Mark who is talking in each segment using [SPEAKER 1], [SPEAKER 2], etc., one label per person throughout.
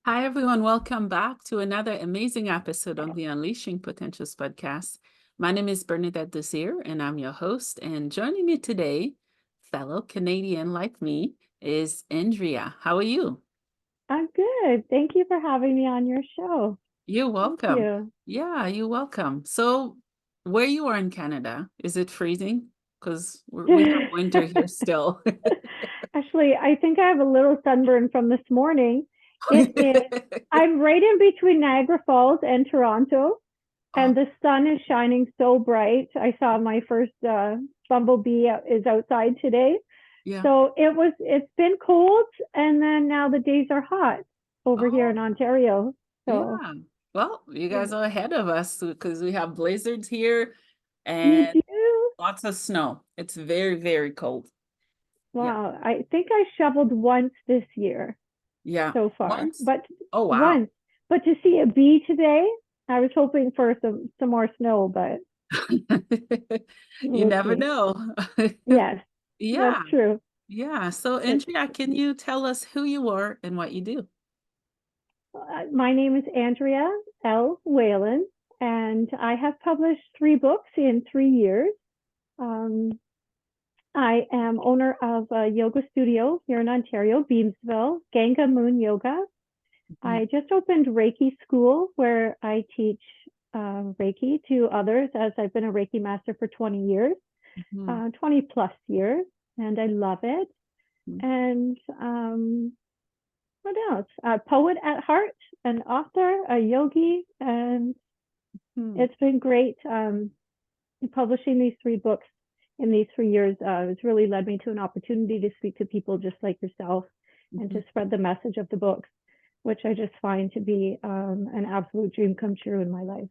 [SPEAKER 1] Hi, everyone. Welcome back to another amazing episode of the Unleashing Potentials podcast. My name is Bernadette Desir, and I'm your host. And joining me today, fellow Canadian like me, is Andrea. How are you?
[SPEAKER 2] I'm good. Thank you for having me on your show.
[SPEAKER 1] You're
[SPEAKER 2] Thank
[SPEAKER 1] welcome.
[SPEAKER 2] you.
[SPEAKER 1] Yeah, you're welcome. So, where you are in Canada, is it freezing? Because we have winter here still.
[SPEAKER 2] Actually, I think I have a little sunburn from this morning. It is, I'm right in between Niagara Falls and Toronto,
[SPEAKER 1] Oh,
[SPEAKER 2] and the sun is shining so bright. I saw my first bumblebee is outside today.
[SPEAKER 1] yeah.
[SPEAKER 2] So it's been cold, and then now the days are hot over here
[SPEAKER 1] Oh,
[SPEAKER 2] in Ontario. So
[SPEAKER 1] yeah. Well, you guys are ahead of us because we have blizzards here
[SPEAKER 2] you
[SPEAKER 1] and
[SPEAKER 2] do?
[SPEAKER 1] lots of snow. It's very, very cold. Yeah.
[SPEAKER 2] Wow. I think I shoveled once this year
[SPEAKER 1] Yeah.
[SPEAKER 2] so far,
[SPEAKER 1] Once?
[SPEAKER 2] but
[SPEAKER 1] Oh, wow.
[SPEAKER 2] once. But to see a bee today, I was hoping for some more snow, but
[SPEAKER 1] You
[SPEAKER 2] we'll
[SPEAKER 1] never
[SPEAKER 2] see.
[SPEAKER 1] know.
[SPEAKER 2] Yes, that's
[SPEAKER 1] Yeah.
[SPEAKER 2] true.
[SPEAKER 1] Yeah. So,
[SPEAKER 2] It's,
[SPEAKER 1] Andrea, can you tell us who you are and what you do?
[SPEAKER 2] my name is Andrea L. Wehlann, and I have published 3 books in 3 years. Um, I am owner of a yoga studio here in Ontario, Beamsville, Ganga Moon Yoga.
[SPEAKER 1] Mhm.
[SPEAKER 2] I just opened Reiki School where I teach Reiki to others as I've been a Reiki Master for 20 years,
[SPEAKER 1] Mhm.
[SPEAKER 2] 20 plus years, and I love it.
[SPEAKER 1] Mhm.
[SPEAKER 2] And what else? A poet at heart, an author, a yogi, and
[SPEAKER 1] Mhm.
[SPEAKER 2] it's been great publishing these 3 books in these 3 years. It's really led me to an opportunity to speak to people just like yourself and
[SPEAKER 1] Mhm.
[SPEAKER 2] to spread the message of the books, which I just find to be an absolute dream come true in my life.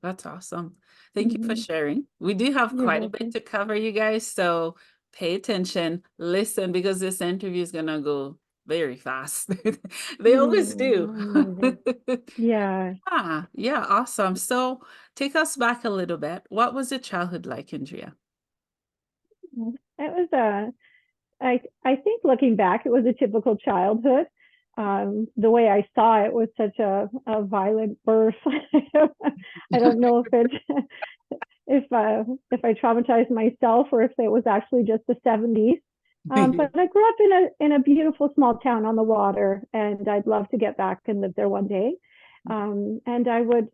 [SPEAKER 1] That's awesome. Thank you for
[SPEAKER 2] Mm-hmm.
[SPEAKER 1] sharing. We do have
[SPEAKER 2] You're
[SPEAKER 1] quite a bit
[SPEAKER 2] welcome.
[SPEAKER 1] to cover, you guys, so pay attention, listen, because this interview is gonna go very fast. They always do.
[SPEAKER 2] Amazing. Yeah.
[SPEAKER 1] Yeah, yeah, awesome. So take us back a little bit. What was your childhood like, Andrea?
[SPEAKER 2] It was I think looking back, it was a typical childhood. The way I saw it was such a violent birth. I don't know if it if I traumatized myself or if it was actually just the 70s. But I grew up in a beautiful small town on the water, and I'd love to get back and live there one day. And I would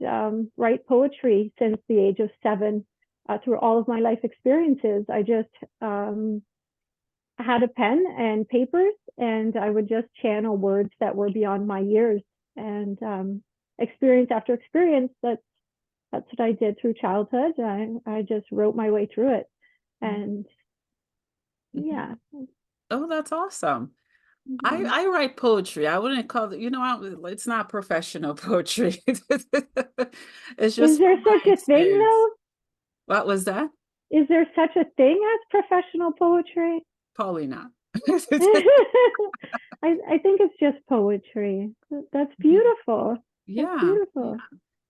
[SPEAKER 2] write poetry since the age of 7. Through all of my life experiences, I just had a pen and papers, and I would just channel words that were beyond my years. And experience after experience, that's what I did through childhood. I just wrote my way through it, and yeah.
[SPEAKER 1] Oh, that's awesome. I
[SPEAKER 2] Mm-hmm.
[SPEAKER 1] I write poetry. I wouldn't call it, it's not professional poetry. It's
[SPEAKER 2] Is
[SPEAKER 1] just
[SPEAKER 2] there
[SPEAKER 1] from my
[SPEAKER 2] such a thing
[SPEAKER 1] experience.
[SPEAKER 2] though?
[SPEAKER 1] What was that?
[SPEAKER 2] Is there such a thing as professional poetry?
[SPEAKER 1] Probably not.
[SPEAKER 2] I think it's just poetry. That's beautiful. That's
[SPEAKER 1] Yeah, yeah.
[SPEAKER 2] beautiful.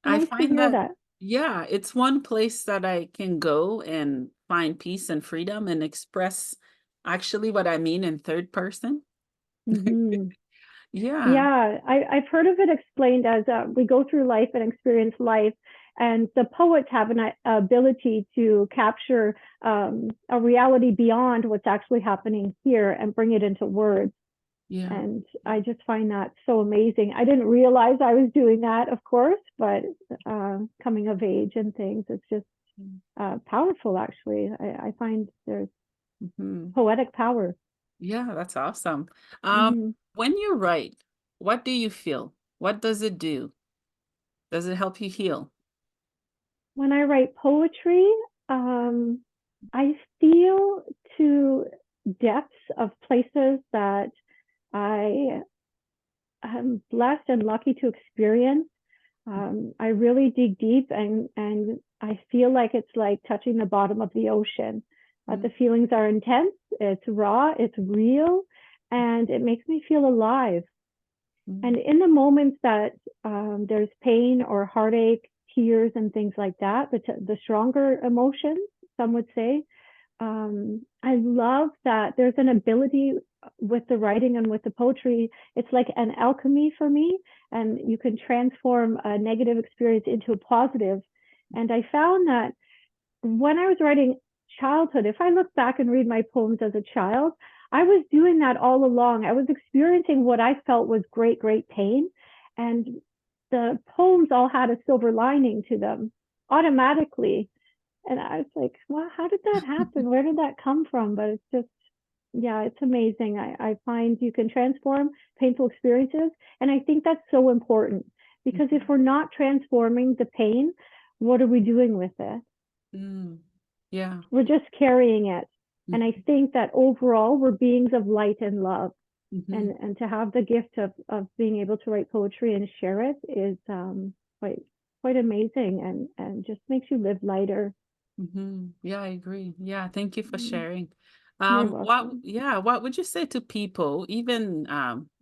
[SPEAKER 1] I
[SPEAKER 2] Nice to
[SPEAKER 1] find
[SPEAKER 2] hear
[SPEAKER 1] that,
[SPEAKER 2] that.
[SPEAKER 1] yeah, it's one place that I can go and find peace and freedom and express actually what I mean in third person.
[SPEAKER 2] Mm-hmm.
[SPEAKER 1] Yeah.
[SPEAKER 2] Yeah, I've heard of it explained as we go through life and experience life, and the poets have an ability to capture a reality beyond what's actually happening here and bring it into words.
[SPEAKER 1] Yeah.
[SPEAKER 2] And I just find that so amazing. I didn't realize I was doing that, of course, but coming of age and things, it's just powerful, actually. I find there's
[SPEAKER 1] Mhm.
[SPEAKER 2] poetic power.
[SPEAKER 1] Yeah, that's awesome. Um,
[SPEAKER 2] Mm-hmm.
[SPEAKER 1] when you write, what do you feel? What does it do? Does it help you heal?
[SPEAKER 2] When I write poetry, um, I feel to depths of places that I am blessed and lucky to experience. I really dig deep, and I feel like it's like touching the bottom of the ocean.
[SPEAKER 1] Mm,
[SPEAKER 2] The feelings are intense, it's raw, it's real, and it makes me feel alive. And
[SPEAKER 1] mm,
[SPEAKER 2] in the moments that there's pain or heartache, tears, and things like that, the stronger emotions, some would say, I love that there's an ability with the writing and with the poetry, it's like an alchemy for me, and you can transform a negative experience into a positive. And I found that when I was writing childhood, if I look back and read my poems as a child, I was doing that all along. I was experiencing what I felt was great, great pain. And the poems all had a silver lining to them automatically. And I was like, well, how did that happen? Where did that come from? But it's just, yeah, it's amazing. I find you can transform painful experiences. And I think that's so important, because if we're not transforming the pain, what are we doing with it?
[SPEAKER 1] Yeah.
[SPEAKER 2] We're just carrying it. And I think that overall, we're beings of light and love. And to have the gift of being able to write poetry and share it is quite amazing, and just makes you live lighter.
[SPEAKER 1] Yeah, I agree. Yeah, thank you for sharing.
[SPEAKER 2] You're welcome.
[SPEAKER 1] What would you say to people, even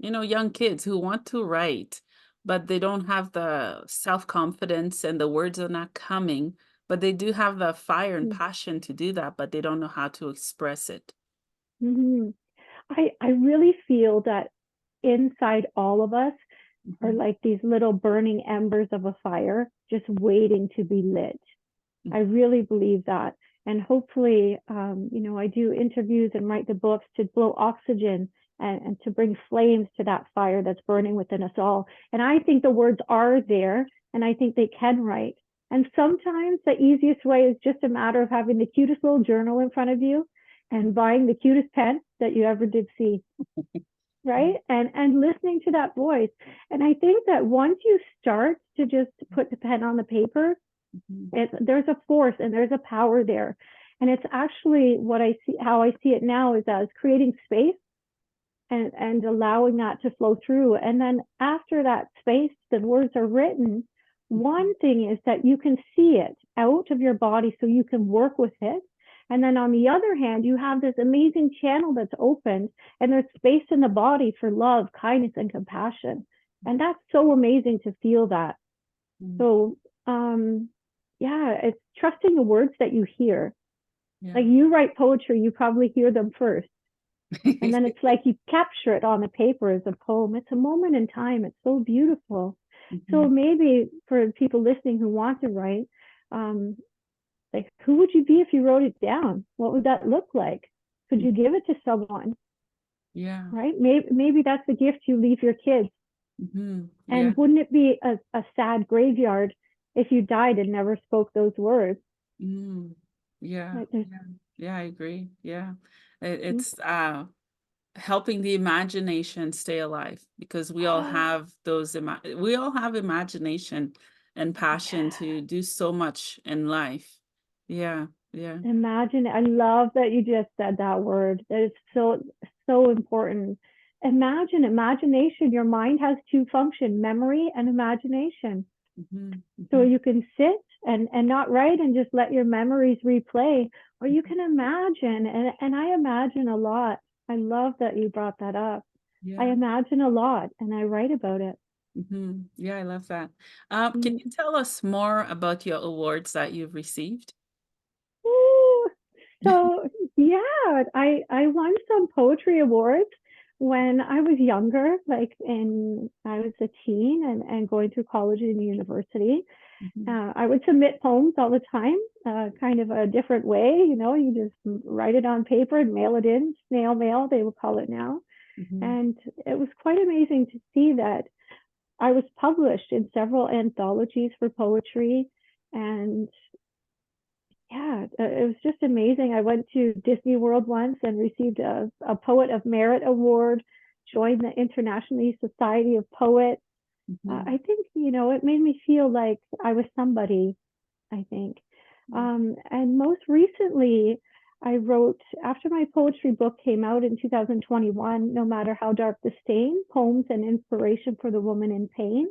[SPEAKER 1] young kids who want to write, but they don't have the self-confidence and the words are not coming, but they do have the fire and passion to do that, but they don't know how to express it?
[SPEAKER 2] Mm-hmm. I really feel that inside all of us are like these little burning embers of a fire just waiting to be lit. I really believe that. And hopefully, I do interviews and write the books to blow oxygen and to bring flames to that fire that's burning within us all. And I think the words are there, and I think they can write. And sometimes the easiest way is just a matter of having the cutest little journal in front of you and buying the cutest pen that you ever did see. Right? And listening to that voice. And I think that once you start to just put the pen on the paper, there's a force and there's a power there. And it's actually how I see it now is as creating space and allowing that to flow through. And then after that space, the words are written. One thing is that you can see it out of your body so you can work with it. And then on the other hand, you have this amazing channel that's opened, and there's space in the body for love, kindness, and compassion. And that's so amazing to feel that. So, it's trusting the words that you hear. Like you write poetry, you probably hear them first. And then it's like you capture it on the paper as a poem. It's a moment in time. It's so beautiful. So maybe for people listening who want to write, like, who would you be if you wrote it down? What would that look like? Could you give it to someone?
[SPEAKER 1] Yeah.
[SPEAKER 2] Right? Maybe that's the gift you leave your kids. And wouldn't it be a sad graveyard if you died and never spoke those words?
[SPEAKER 1] Yeah. I agree. Yeah. It's helping the imagination stay alive, because we all have we all have imagination and passion to do so much in life. Yeah.
[SPEAKER 2] Imagine. I love that you just said that word. That is so important. Imagination. Your mind has two functions: memory and imagination. So you can sit and not write and just let your memories replay, or you can imagine. And I imagine a lot. I love that you brought that up. I imagine a lot and I write about it.
[SPEAKER 1] Yeah, I love that. Can you tell us more about your awards that you've received?
[SPEAKER 2] Ooh. So yeah, I won some poetry awards when I was younger, I was a teen and going through college and university. I would submit poems all the time, kind of a different way. You just write it on paper and mail it in, snail mail, they will call it now. And it was quite amazing to see that I was published in several anthologies for poetry. And yeah, it was just amazing. I went to Disney World once and received a Poet of Merit award, joined the International Society of Poets. I think, it made me feel like I was somebody, I think. And most recently, I wrote, after my poetry book came out in 2021, No Matter How Dark the Stain, Poems and Inspiration for the Woman in Pain.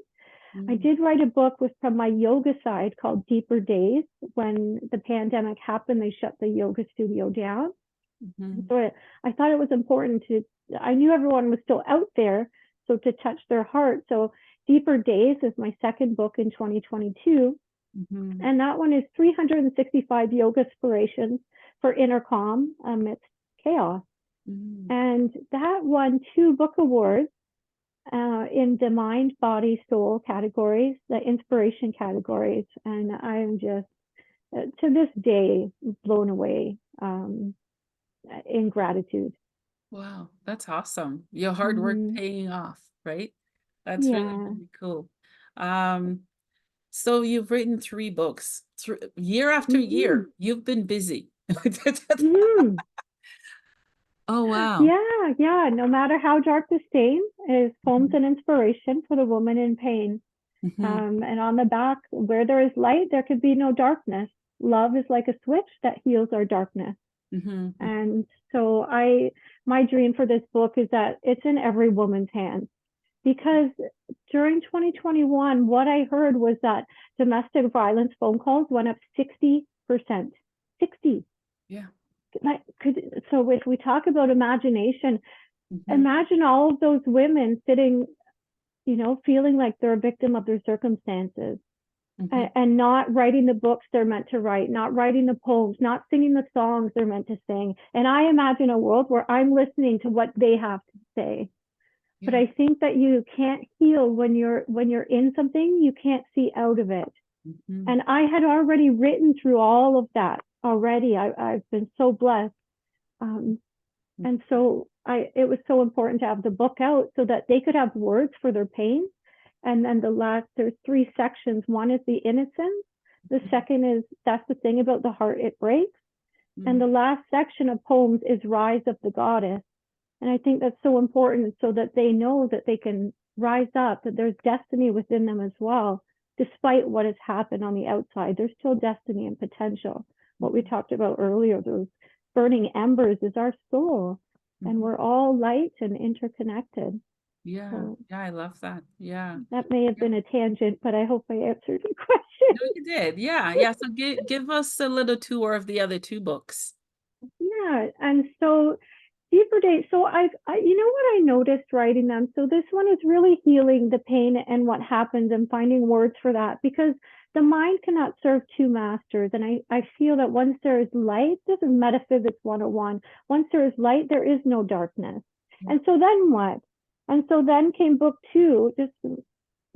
[SPEAKER 2] I did write a book from my yoga side called Deeper Days. When the pandemic happened, they shut the yoga studio down. So I thought it was important I knew everyone was still out there, so to touch their heart. So Deeper Days is my second book in 2022. And that one is 365 yoga-spirations for inner calm amidst chaos.
[SPEAKER 1] Mm.
[SPEAKER 2] And that won 2 book awards in the mind, body, soul categories, the inspiration categories. And I'm just, to this day, blown away in gratitude.
[SPEAKER 1] Wow, that's awesome. Your hard work
[SPEAKER 2] Mm-hmm.
[SPEAKER 1] paying off, right? That's really,
[SPEAKER 2] Yeah.
[SPEAKER 1] really cool. Um, so you've written 3 books. Year after
[SPEAKER 2] Mm-hmm.
[SPEAKER 1] year, you've been busy.
[SPEAKER 2] Mm-hmm.
[SPEAKER 1] Oh, wow.
[SPEAKER 2] Yeah, yeah. No matter how dark the stain is, poems
[SPEAKER 1] Mhm,
[SPEAKER 2] and inspiration for the woman in pain.
[SPEAKER 1] mhm,
[SPEAKER 2] And on the back, where there is light, there could be no darkness. Love is like a switch that heals our darkness.
[SPEAKER 1] mhm,
[SPEAKER 2] And so my dream for this book is that it's in every woman's hands. Because during 2021, what I heard was that domestic violence phone calls went up 60%. 60.
[SPEAKER 1] yeah.
[SPEAKER 2] So if we talk about imagination,
[SPEAKER 1] Mhm,
[SPEAKER 2] imagine all of those women sitting, feeling like they're a victim of their circumstances,
[SPEAKER 1] mhm,
[SPEAKER 2] and not writing the books they're meant to write, not writing the poems, not singing the songs they're meant to sing. And I imagine a world where I'm listening to what they have to say. But
[SPEAKER 1] yeah.
[SPEAKER 2] I think that you can't heal when you're in something you can't see out of it.
[SPEAKER 1] Mhm,
[SPEAKER 2] And I had already written through all of that already. I've been so blessed. Um,
[SPEAKER 1] mhm,
[SPEAKER 2] and so it was so important to have the book out so that they could have words for their pain. And then there's 3 sections. One is the innocence. The second is that's the thing about the heart, it breaks. And
[SPEAKER 1] mhm,
[SPEAKER 2] the last section of poems is Rise of the Goddess. And I think that's so important so that they know that they can rise up, that there's destiny within them as well. Despite what has happened on the outside, there's still destiny and potential. What we
[SPEAKER 1] mhm,
[SPEAKER 2] talked about earlier, those burning embers is our soul, and
[SPEAKER 1] mhm.
[SPEAKER 2] we're all light and interconnected.
[SPEAKER 1] Yeah,
[SPEAKER 2] So
[SPEAKER 1] yeah, I love that. Yeah.
[SPEAKER 2] that may have
[SPEAKER 1] Yeah.
[SPEAKER 2] been a tangent, but I hope I answered your
[SPEAKER 1] No,
[SPEAKER 2] question.
[SPEAKER 1] you did. Yeah, yeah. So give us a little tour of the other 2 books.
[SPEAKER 2] Yeah, and so Deeper Days. So you know what I noticed writing them. So this one is really healing the pain and what happens and finding words for that, because the mind cannot serve 2 masters. And I feel that once there is light, this is metaphysics 101. Once there is light, there is no darkness.
[SPEAKER 1] Yeah.
[SPEAKER 2] And so then what? And so then came book 2, just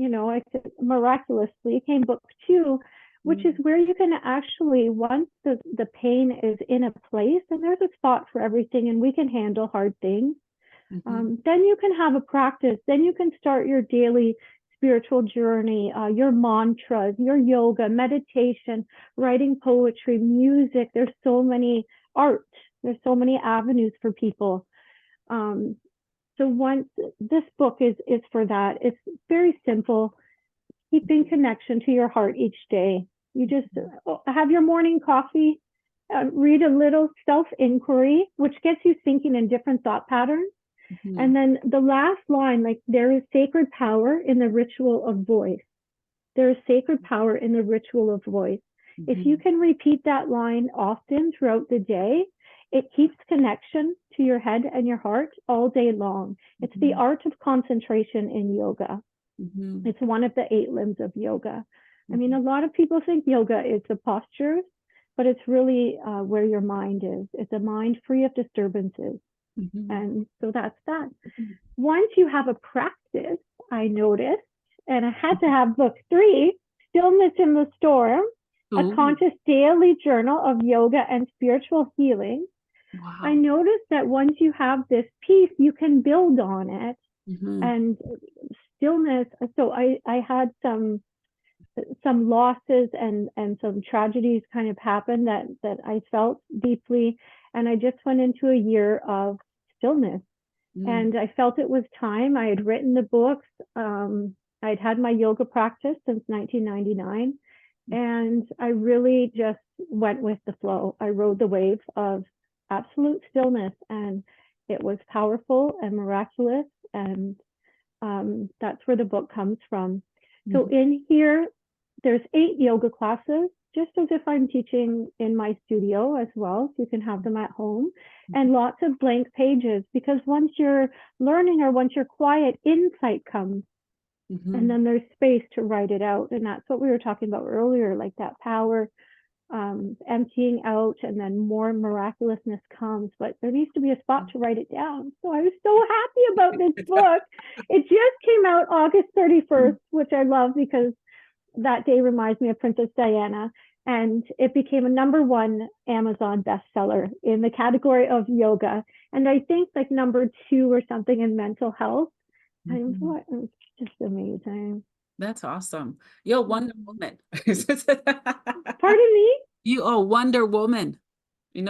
[SPEAKER 2] I said miraculously came book 2, which is
[SPEAKER 1] Mm,
[SPEAKER 2] where you can actually, once the pain is in a place, and there's a spot for everything, and we can handle hard things.
[SPEAKER 1] mhm,
[SPEAKER 2] Then you can have a practice. Then you can start your daily spiritual journey, your mantras, your yoga, meditation, writing poetry, music. There's so many art. There's so many avenues for people. Um, so once this book is for that. It's very simple, keeping connection to your heart each day. You just have your morning coffee, read a little self inquiry, which gets you thinking in different thought patterns.
[SPEAKER 1] mhm,
[SPEAKER 2] And then the last line, like, there is sacred power in the ritual of voice. There is sacred power in the ritual of voice. If you
[SPEAKER 1] mhm,
[SPEAKER 2] can repeat that line often throughout the day, it keeps connection to your head and your heart all day long. It's the
[SPEAKER 1] mhm,
[SPEAKER 2] art of concentration in yoga.
[SPEAKER 1] mhm,
[SPEAKER 2] It's one of the 8 limbs of yoga. I mean,
[SPEAKER 1] mhm,
[SPEAKER 2] a lot of people think yoga is the postures, but it's really where your mind is. It's a mind free of disturbances.
[SPEAKER 1] mhm,
[SPEAKER 2] And so that's that.
[SPEAKER 1] mhm.
[SPEAKER 2] Once you have a practice, I noticed, and I had to have book 3, Stillness in the Storm, a
[SPEAKER 1] Ooh,
[SPEAKER 2] conscious daily journal of yoga and spiritual healing. I
[SPEAKER 1] wow.
[SPEAKER 2] noticed that once you have this piece, you can build on it.
[SPEAKER 1] Mhm,
[SPEAKER 2] And stillness, so I had some losses and some tragedies kind of happened that I felt deeply, and I just went into a year of stillness,
[SPEAKER 1] mm,
[SPEAKER 2] and I felt it was time. I had written the books. I'd had my yoga practice since 1999, and I really just went with the flow. I rode the wave of absolute stillness, and it was powerful and miraculous, and that's where the book comes from. So
[SPEAKER 1] mhm,
[SPEAKER 2] in here, there's 8 yoga classes, just as if I'm teaching in my studio as well, so you can have them at home, and lots of blank pages, because once you're learning or once you're quiet, insight comes, and
[SPEAKER 1] mhm,
[SPEAKER 2] then there's space to write it out. And that's what we were talking about earlier, like that power emptying out, and then more miraculousness comes. But there needs to be a spot to write it down. So I was so happy about this book. It just came out August 31st, which I love because that day reminds me of Princess Diana. And it became a #1 Amazon bestseller in the category of yoga. And I think like #2 or something in mental health. And what, it's just amazing.
[SPEAKER 1] That's awesome. You're Wonder Woman.
[SPEAKER 2] Pardon me?
[SPEAKER 1] You are Wonder Woman,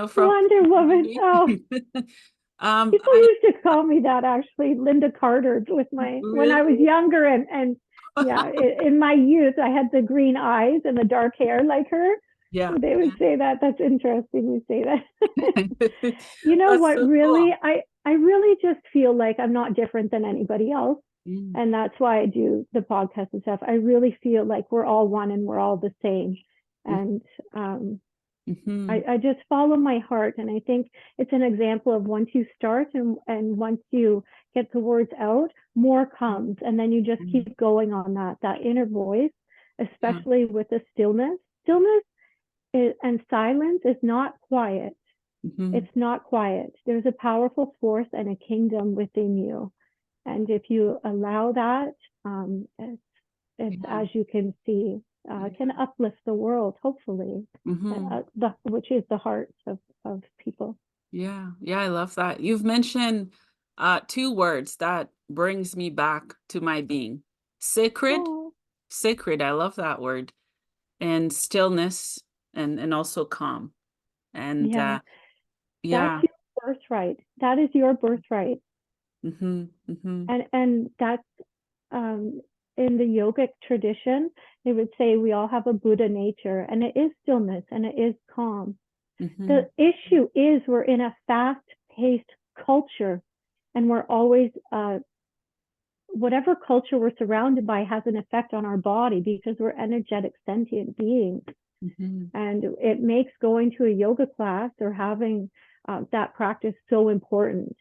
[SPEAKER 1] from
[SPEAKER 2] Wonder Woman.
[SPEAKER 1] movie.
[SPEAKER 2] Oh, people
[SPEAKER 1] I
[SPEAKER 2] used to call me that, actually, Linda Carter, when I was
[SPEAKER 1] really,
[SPEAKER 2] younger, and yeah, in my youth, I had the green eyes and the dark hair like her.
[SPEAKER 1] yeah.
[SPEAKER 2] So they would say that. That's interesting you say that. You know
[SPEAKER 1] That's
[SPEAKER 2] what,
[SPEAKER 1] so
[SPEAKER 2] really,
[SPEAKER 1] cool.
[SPEAKER 2] I really just feel like I'm not different than anybody else.
[SPEAKER 1] Mm,
[SPEAKER 2] And that's why I do the podcast and stuff. I really feel like we're all one and we're all the same. And
[SPEAKER 1] mm-hmm.
[SPEAKER 2] I just follow my heart. And I think it's an example of once you start and once you get the words out, more comes. And then you just keep going on that inner voice,
[SPEAKER 1] Yeah.
[SPEAKER 2] especially with the stillness. Stillness and silence is not quiet.
[SPEAKER 1] Mm-hmm.
[SPEAKER 2] It's not quiet. There's a powerful force and a kingdom within you. And if you allow that, it's
[SPEAKER 1] Yeah.
[SPEAKER 2] as you can see, can uplift the world, hopefully,
[SPEAKER 1] Mm-hmm.
[SPEAKER 2] which is the hearts of people.
[SPEAKER 1] Yeah. Yeah. I love that. You've mentioned two words that brings me back to my being. Sacred.
[SPEAKER 2] Oh,
[SPEAKER 1] Sacred. I love that word. And stillness and also calm. And
[SPEAKER 2] yeah, that's
[SPEAKER 1] yeah.
[SPEAKER 2] your birthright. That is your birthright.
[SPEAKER 1] Mm-hmm. Mm-hmm.
[SPEAKER 2] And that's um, in the yogic tradition, they would say we all have a Buddha nature, and it is stillness and it is calm.
[SPEAKER 1] Mm-hmm.
[SPEAKER 2] The issue is we're in a fast-paced culture, and we're always whatever culture we're surrounded by has an effect on our body because we're energetic sentient beings.
[SPEAKER 1] Mm-hmm.
[SPEAKER 2] And it makes going to a yoga class or having that practice so important.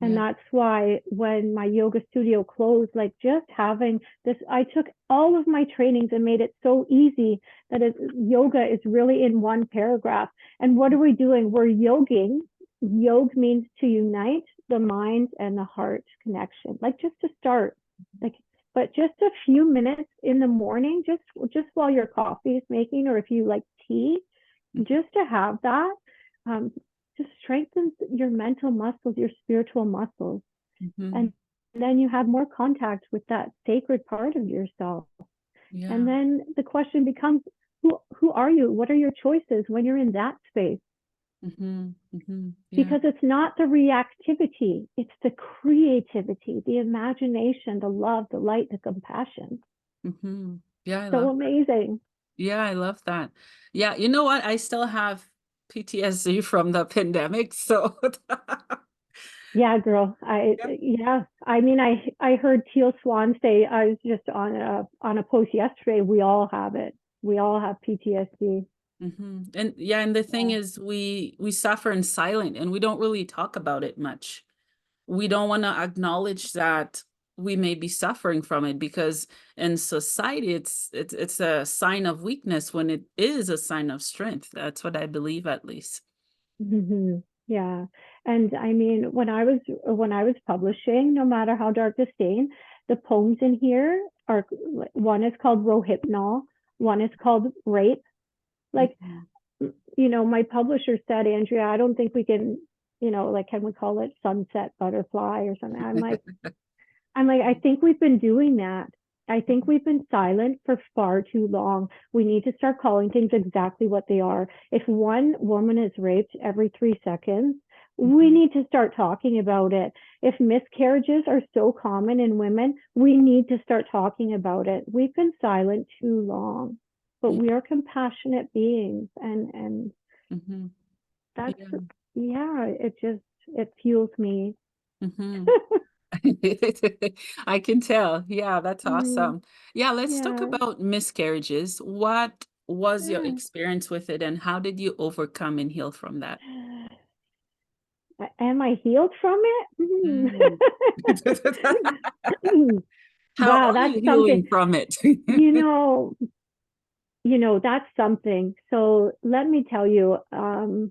[SPEAKER 2] And
[SPEAKER 1] Yeah.
[SPEAKER 2] that's why when my yoga studio closed, like just having this, I took all of my trainings and made it so easy that yoga is really in one paragraph. And what are we doing? We're yoging. Yog means to unite the mind and the heart connection, like just to start, like, but just a few minutes in the morning, just while your coffee is making, or if you like tea, just to have that, um, just strengthens your mental muscles, your spiritual muscles.
[SPEAKER 1] Mm-hmm.
[SPEAKER 2] And then you have more contact with that sacred part of yourself. And
[SPEAKER 1] Yeah.
[SPEAKER 2] then the question becomes, who are you? What are your choices when you're in that space?
[SPEAKER 1] Mm-hmm. Mm-hmm. Yeah.
[SPEAKER 2] Because it's not the reactivity, it's the creativity, the imagination, the love, the light, the compassion.
[SPEAKER 1] Mm-hmm. Yeah, I
[SPEAKER 2] So
[SPEAKER 1] love that.
[SPEAKER 2] amazing.
[SPEAKER 1] Yeah, I love that. Yeah, you know what? I still have PTSD from the pandemic, so
[SPEAKER 2] Yeah, girl.
[SPEAKER 1] yeah.
[SPEAKER 2] Yeah. I mean, I heard Teal Swan say, I was just on a post yesterday. We all have it. We all have PTSD.
[SPEAKER 1] Mm-hmm. And yeah, and the thing
[SPEAKER 2] Yeah.
[SPEAKER 1] is we suffer in silent and we don't really talk about it much. We don't want to acknowledge that we may be suffering from it because in society it's a sign of weakness when it is a sign of strength. That's what I believe at least.
[SPEAKER 2] Hmm. Yeah. And I mean, when I was publishing, no matter how dark the stain, the poems in here are, one is called Rohypnol, one is called Rape. Like,
[SPEAKER 1] Mhm.
[SPEAKER 2] my publisher said, Andrea, I don't think we can, like, can we call it Sunset Butterfly or something? I'm like, I think we've been doing that. I think we've been silent for far too long. We need to start calling things exactly what they are. If one woman is raped every 3 seconds, we
[SPEAKER 1] Mhm.
[SPEAKER 2] need to start talking about it. If miscarriages are so common in women, we need to start talking about it. We've been silent too long, but
[SPEAKER 1] Yeah.
[SPEAKER 2] we are compassionate beings, and
[SPEAKER 1] Mhm.
[SPEAKER 2] that's,
[SPEAKER 1] Yeah.
[SPEAKER 2] yeah, it fuels me.
[SPEAKER 1] Mhm. I can tell. Yeah, that's
[SPEAKER 2] Mm,
[SPEAKER 1] awesome. Yeah, let's talk
[SPEAKER 2] yeah.
[SPEAKER 1] about miscarriages. What was your
[SPEAKER 2] Yeah.
[SPEAKER 1] experience with it and how did you overcome and heal from that?
[SPEAKER 2] Am I healed from it?
[SPEAKER 1] Mm. How
[SPEAKER 2] Wow,
[SPEAKER 1] are
[SPEAKER 2] that's
[SPEAKER 1] you
[SPEAKER 2] something.
[SPEAKER 1] healing from it?
[SPEAKER 2] You know, that's something. So let me tell you,
[SPEAKER 1] Mhm.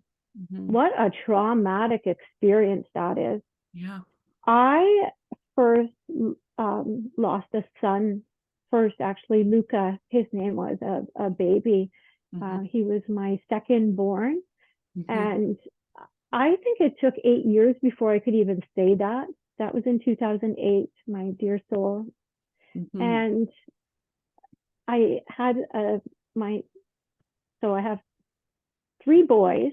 [SPEAKER 2] what a traumatic experience that is.
[SPEAKER 1] Yeah.
[SPEAKER 2] I first lost a son first, actually, Luca, his name was a baby.
[SPEAKER 1] Mhm.
[SPEAKER 2] He was my second born.
[SPEAKER 1] Mhm.
[SPEAKER 2] And I think it took 8 years before I could even say that. That was in 2008, my dear soul.
[SPEAKER 1] Mhm.
[SPEAKER 2] And I had my, so I have three boys.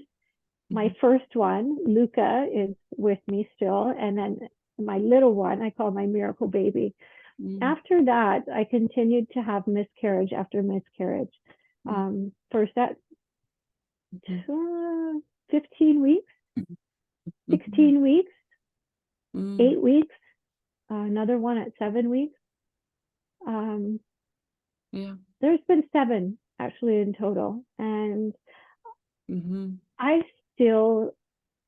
[SPEAKER 2] My
[SPEAKER 1] Mhm.
[SPEAKER 2] first one, Luca, is with me still. And then my little one, I call my miracle baby.
[SPEAKER 1] Mhm.
[SPEAKER 2] After that, I continued to have miscarriage after miscarriage. First at
[SPEAKER 1] Mhm.
[SPEAKER 2] 15 weeks,
[SPEAKER 1] Mhm.
[SPEAKER 2] 16 weeks,
[SPEAKER 1] Mhm.
[SPEAKER 2] 8 weeks, another one at 7 weeks. Um,
[SPEAKER 1] Yeah.
[SPEAKER 2] there's been seven actually in total. And
[SPEAKER 1] Mhm.
[SPEAKER 2] I still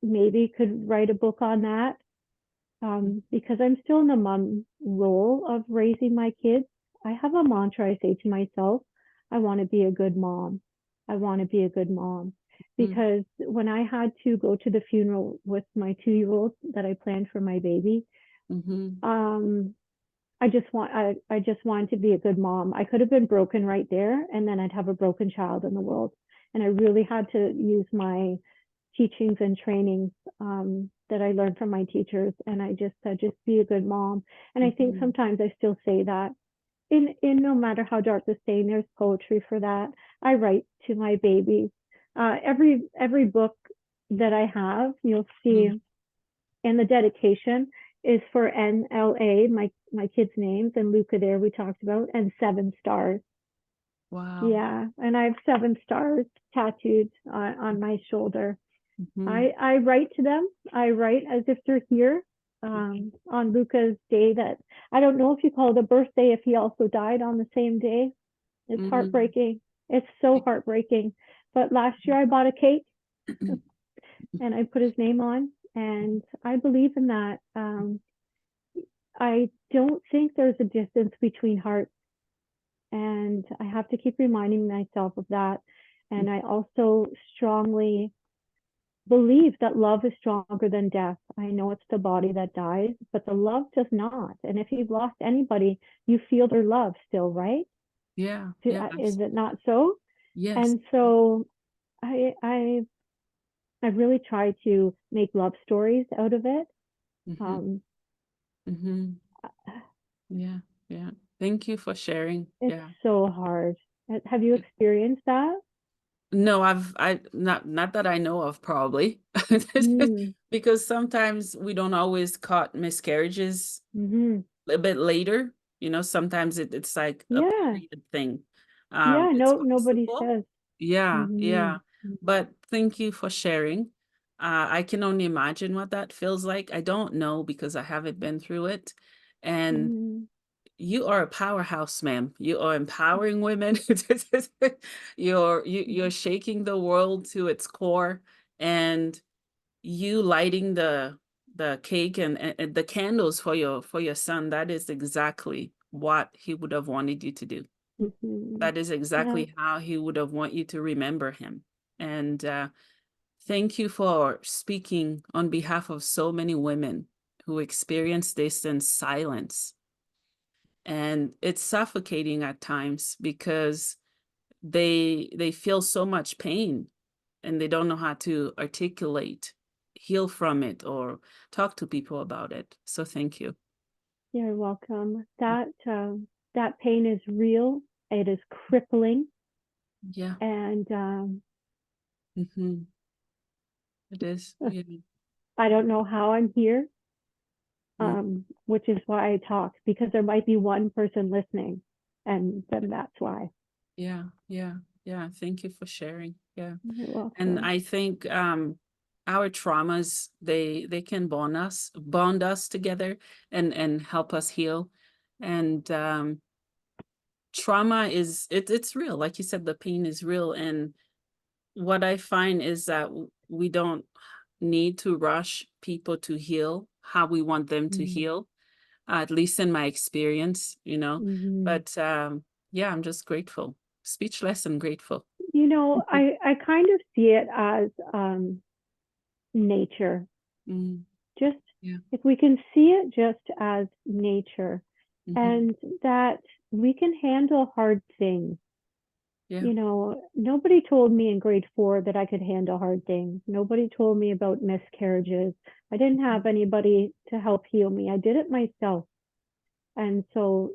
[SPEAKER 2] maybe could write a book on that, because I'm still in the mom role of raising my kids. I have a mantra I say to myself: I want to be a good mom. I want to be a good mom.
[SPEAKER 1] Mhm.
[SPEAKER 2] Because when I had to go to the funeral with my 2 year old that I planned for my baby,
[SPEAKER 1] Mhm.
[SPEAKER 2] um, I just wanted to be a good mom. I could have been broken right there, and then I'd have a broken child in the world. And I really had to use my teachings and trainings, that I learned from my teachers. And I just said, just be a good mom. And I think
[SPEAKER 1] Mhm.
[SPEAKER 2] sometimes I still say that. In no matter how dark the stain, there's poetry for that. I write to my babies. Every book that I have, you'll see,
[SPEAKER 1] Mhm.
[SPEAKER 2] and the dedication is for NLA, my kids' names, and Luca there we talked about, and 7 stars.
[SPEAKER 1] Wow.
[SPEAKER 2] Yeah, and I have 7 stars tattooed on my shoulder.
[SPEAKER 1] Mhm.
[SPEAKER 2] I write to them. I write as if they're here, on Luca's day that I don't know if you call it a birthday if he also died on the same day. It's
[SPEAKER 1] Mhm.
[SPEAKER 2] heartbreaking. It's so heartbreaking. But last year I bought a cake and I put his name on, and I believe in that. I don't think there's a distance between hearts, and I have to keep reminding myself of that. And I also strongly believe that love is stronger than death. I know it's the body that dies, but the love does not. And if you've lost anybody, you feel their love still, right?
[SPEAKER 1] Yeah. Yeah.
[SPEAKER 2] Is it not so?
[SPEAKER 1] Yes.
[SPEAKER 2] And so I I I really try to make love stories out of it.
[SPEAKER 1] Mhm.
[SPEAKER 2] Um,
[SPEAKER 1] Mhm. Yeah. Yeah. Thank you for sharing.
[SPEAKER 2] it's
[SPEAKER 1] Yeah.
[SPEAKER 2] so hard. Have you experienced that?
[SPEAKER 1] No, I not that I know of, probably.
[SPEAKER 2] Mm,
[SPEAKER 1] Because sometimes we don't always caught miscarriages
[SPEAKER 2] mm-hmm.
[SPEAKER 1] a bit later. Sometimes it's like a
[SPEAKER 2] Yeah,
[SPEAKER 1] period thing.
[SPEAKER 2] yeah.
[SPEAKER 1] It's
[SPEAKER 2] No, nobody
[SPEAKER 1] possible.
[SPEAKER 2] says.
[SPEAKER 1] Yeah,
[SPEAKER 2] Mm-hmm.
[SPEAKER 1] yeah. But thank you for sharing. I can only imagine what that feels like. I don't know because I haven't been through it. And
[SPEAKER 2] Mm-hmm.
[SPEAKER 1] you are a powerhouse, ma'am. You are empowering women. You're shaking the world to its core, and you lighting the cake and the candles for your son. That is exactly what he would have wanted you to do.
[SPEAKER 2] Mm-hmm.
[SPEAKER 1] That is
[SPEAKER 2] Yeah.
[SPEAKER 1] exactly how he would have want you to remember him. And thank you for speaking on behalf of so many women who experience this in silence. And it's suffocating at times because they feel so much pain and they don't know how to articulate, heal from it, or talk to people about it. So thank you.
[SPEAKER 2] You're welcome. That pain is real. It is crippling,
[SPEAKER 1] Yeah.
[SPEAKER 2] and
[SPEAKER 1] Hmm. It is. Yeah.
[SPEAKER 2] I don't know how I'm here,
[SPEAKER 1] Mm.
[SPEAKER 2] which is why I talk, because there might be one person listening, and then that's why.
[SPEAKER 1] Yeah. Yeah. Yeah. Thank you for sharing. Yeah.
[SPEAKER 2] You're
[SPEAKER 1] And
[SPEAKER 2] welcome.
[SPEAKER 1] I think our traumas, they can bond us together and help us heal. And trauma it's real. Like you said, the pain is real. And what I find is that we don't need to rush people to heal how we want them to
[SPEAKER 2] Mm-hmm.
[SPEAKER 1] heal, at least in my experience.
[SPEAKER 2] Mm-hmm.
[SPEAKER 1] But yeah, I'm just grateful. speechless and grateful.
[SPEAKER 2] You know, I kind of see it as nature. Just
[SPEAKER 1] Yeah.
[SPEAKER 2] if we can see it just as nature, and that we can handle hard things.
[SPEAKER 1] Yeah.
[SPEAKER 2] You know, nobody told me in grade 4 that I could handle hard things. Nobody told me about miscarriages. I didn't have anybody to help heal me. I did it myself. And so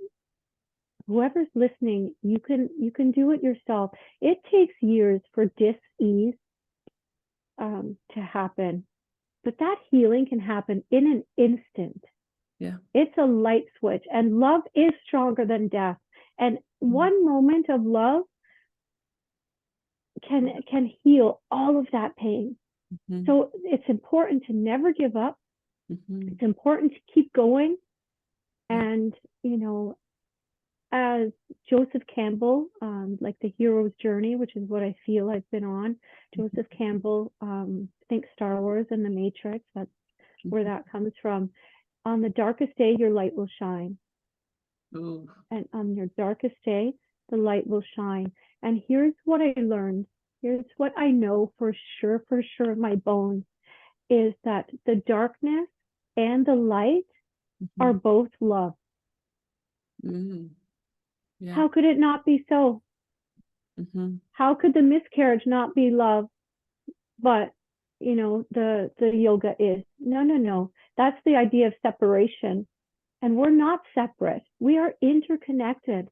[SPEAKER 2] whoever's listening, you can do it yourself. It takes years for dis-ease to happen, but that healing can happen in an instant.
[SPEAKER 1] Yeah.
[SPEAKER 2] It's a light switch, and love is stronger than death. And one moment of love can heal all of that pain. So it's important to never give up. It's important to keep going. And, you know, as Joseph Campbell, like the hero's journey, which is what I feel I've been on. Joseph Campbell, think Star Wars and the Matrix. That's where that comes from. On the darkest day, your light will shine.
[SPEAKER 1] Ooh.
[SPEAKER 2] And on your darkest day, the light will shine. And here's what I learned. Here's what I know for sure in my bones, is that the darkness and the light are both love.
[SPEAKER 1] Yeah.
[SPEAKER 2] How could it not be so? How could the miscarriage not be love? But, you know, the yoga is. No. That's the idea of separation. And we're not separate. We are interconnected.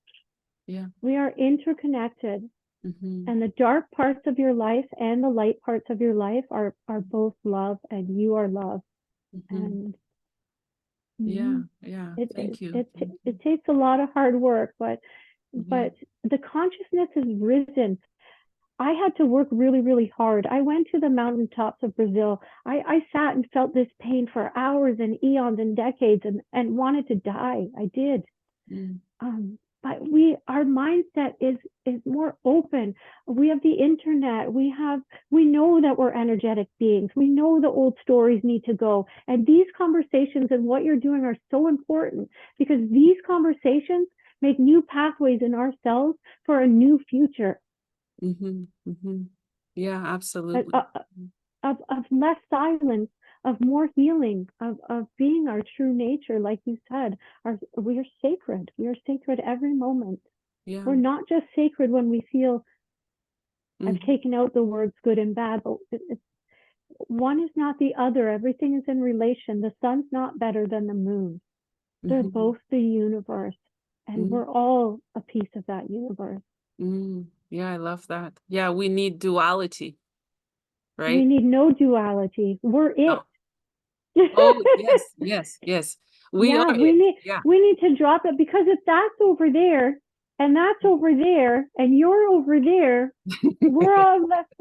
[SPEAKER 1] Yeah.
[SPEAKER 2] We are interconnected. And the dark parts of your life and the light parts of your life are both love, and you are love. And
[SPEAKER 1] yeah. Thank you.
[SPEAKER 2] It takes a lot of hard work, but the consciousness has risen. I had to work really, really hard. I went to the mountaintops of Brazil. I sat and felt this pain for hours and eons and decades, and wanted to die. I did. But our mindset is more open. We have the internet. We know that we're energetic beings. We know the old stories need to go. And these conversations and what you're doing are so important, because these conversations make new pathways in ourselves for a new future.
[SPEAKER 1] Yeah, absolutely.
[SPEAKER 2] Of less silence, of more healing, of being our true nature, like you said. We are sacred. We are sacred every moment.
[SPEAKER 1] Yeah.
[SPEAKER 2] We're not just sacred when we feel, I've taken out the words good and bad, but one is not the other. Everything is in relation. The sun's not better than the moon. They're both the universe, and we're all a piece of that universe.
[SPEAKER 1] Yeah, I love that. Yeah, we need duality, right?
[SPEAKER 2] We need no duality. We're it.
[SPEAKER 1] Oh, yes. We are it. Yeah.
[SPEAKER 2] We need to drop it, because if that's over there and that's over there and you're over there, we're all left.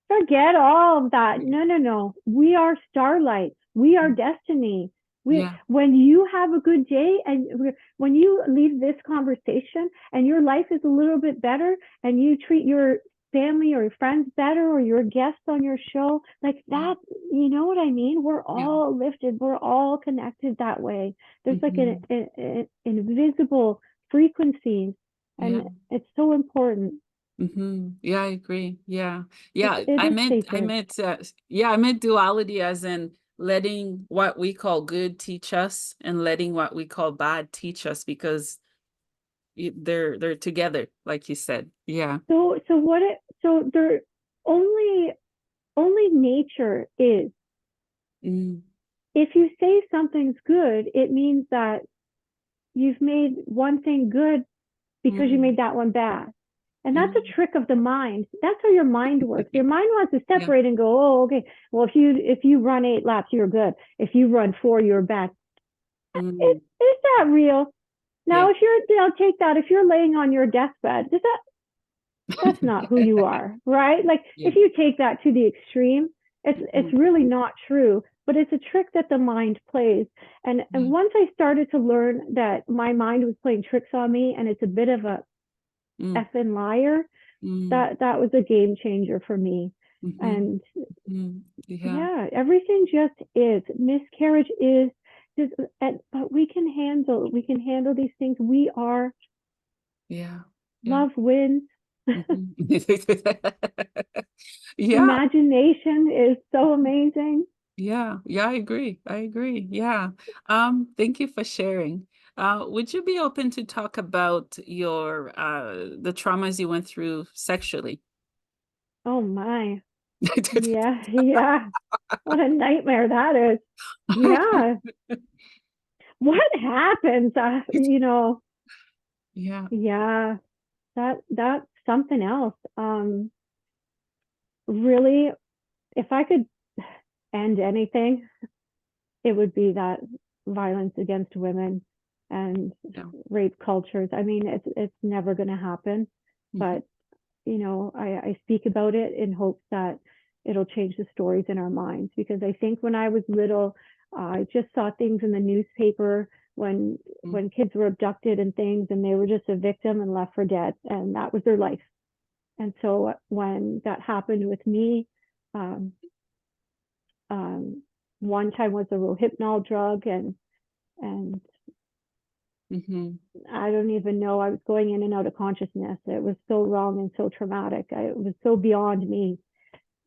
[SPEAKER 2] Forget all of that. No. We are starlights. We are destiny. When you have a good day, and when you leave this conversation and your life is a little bit better, and you treat your family or your friends better, or your guests on your show like that, you know what I mean? We're all lifted. We're all connected that way. There's like an invisible frequency, and it's so important.
[SPEAKER 1] Yeah, I agree. Yeah.
[SPEAKER 2] It
[SPEAKER 1] I
[SPEAKER 2] is
[SPEAKER 1] meant
[SPEAKER 2] sacred.
[SPEAKER 1] I meant duality as in letting what we call good teach us and letting what we call bad teach us, because they're together, like you said. Yeah.
[SPEAKER 2] So there only nature is. If you say something's good, it means that you've made one thing good because you made that one bad. And that's a trick of the mind. That's how your mind works. Your mind wants to separate and go, oh, okay, well, if you run 8 laps, you're good. If you run 4, you're bad. Is that real? Now, I'll take that. If you're laying on your deathbed, that's not who you are, right? Like if you take that to the extreme, it's really not true, but it's a trick that the mind plays. And once I started to learn that my mind was playing tricks on me, and it's a bit of a effing liar, that was a game changer for me. And everything just is. Miscarriage is just, but we can handle these things. We are. Love wins.
[SPEAKER 1] Mhm. Yeah,
[SPEAKER 2] Imagination is so amazing.
[SPEAKER 1] yeah, yeah, I agree. I agree. Yeah. Thank you for sharing. Would you be open to talk about your the traumas you went through sexually?
[SPEAKER 2] Oh my. Yeah, yeah. What a nightmare that is. Yeah. What happens?
[SPEAKER 1] Yeah.
[SPEAKER 2] Yeah, that's something else. Really, if I could end anything, it would be that violence against women and
[SPEAKER 1] Yeah.
[SPEAKER 2] rape cultures. I mean, it's never going to happen,
[SPEAKER 1] Mhm.
[SPEAKER 2] but I speak about it in hopes that it'll change the stories in our minds. Because I think when I was little, I just saw things in the newspaper when kids were abducted and things, and they were just a victim and left for dead, and that was their life. And so when that happened with me, um, um, one time was a rohypnol drug, and
[SPEAKER 1] Mhm.
[SPEAKER 2] I don't even know. I was going in and out of consciousness. It was so wrong and so traumatic. It was so beyond me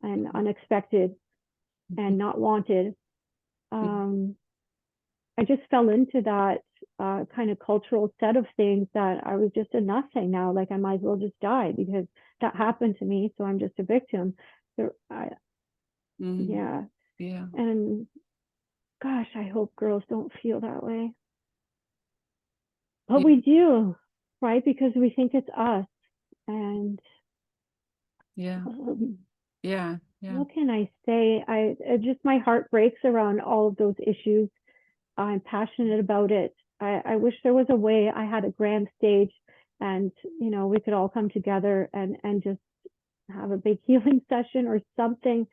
[SPEAKER 2] and unexpected
[SPEAKER 1] Mhm.
[SPEAKER 2] and not wanted.
[SPEAKER 1] Mhm.
[SPEAKER 2] Um, I just fell into that kind of cultural set of things that I was just a nothing now. Like I might as well just die because that happened to me. So I'm just a victim.
[SPEAKER 1] Mhm.
[SPEAKER 2] Yeah.
[SPEAKER 1] Yeah.
[SPEAKER 2] And gosh, I hope girls don't feel that way. But
[SPEAKER 1] Yeah.
[SPEAKER 2] we do, right? Because we think it's us. And
[SPEAKER 1] Yeah.
[SPEAKER 2] um,
[SPEAKER 1] Yeah. Yeah.
[SPEAKER 2] what can I say? Just my heart breaks around all of those issues. I'm passionate about it. I wish there was a way I had a grand stage and we could all come together and just have a big healing session or something.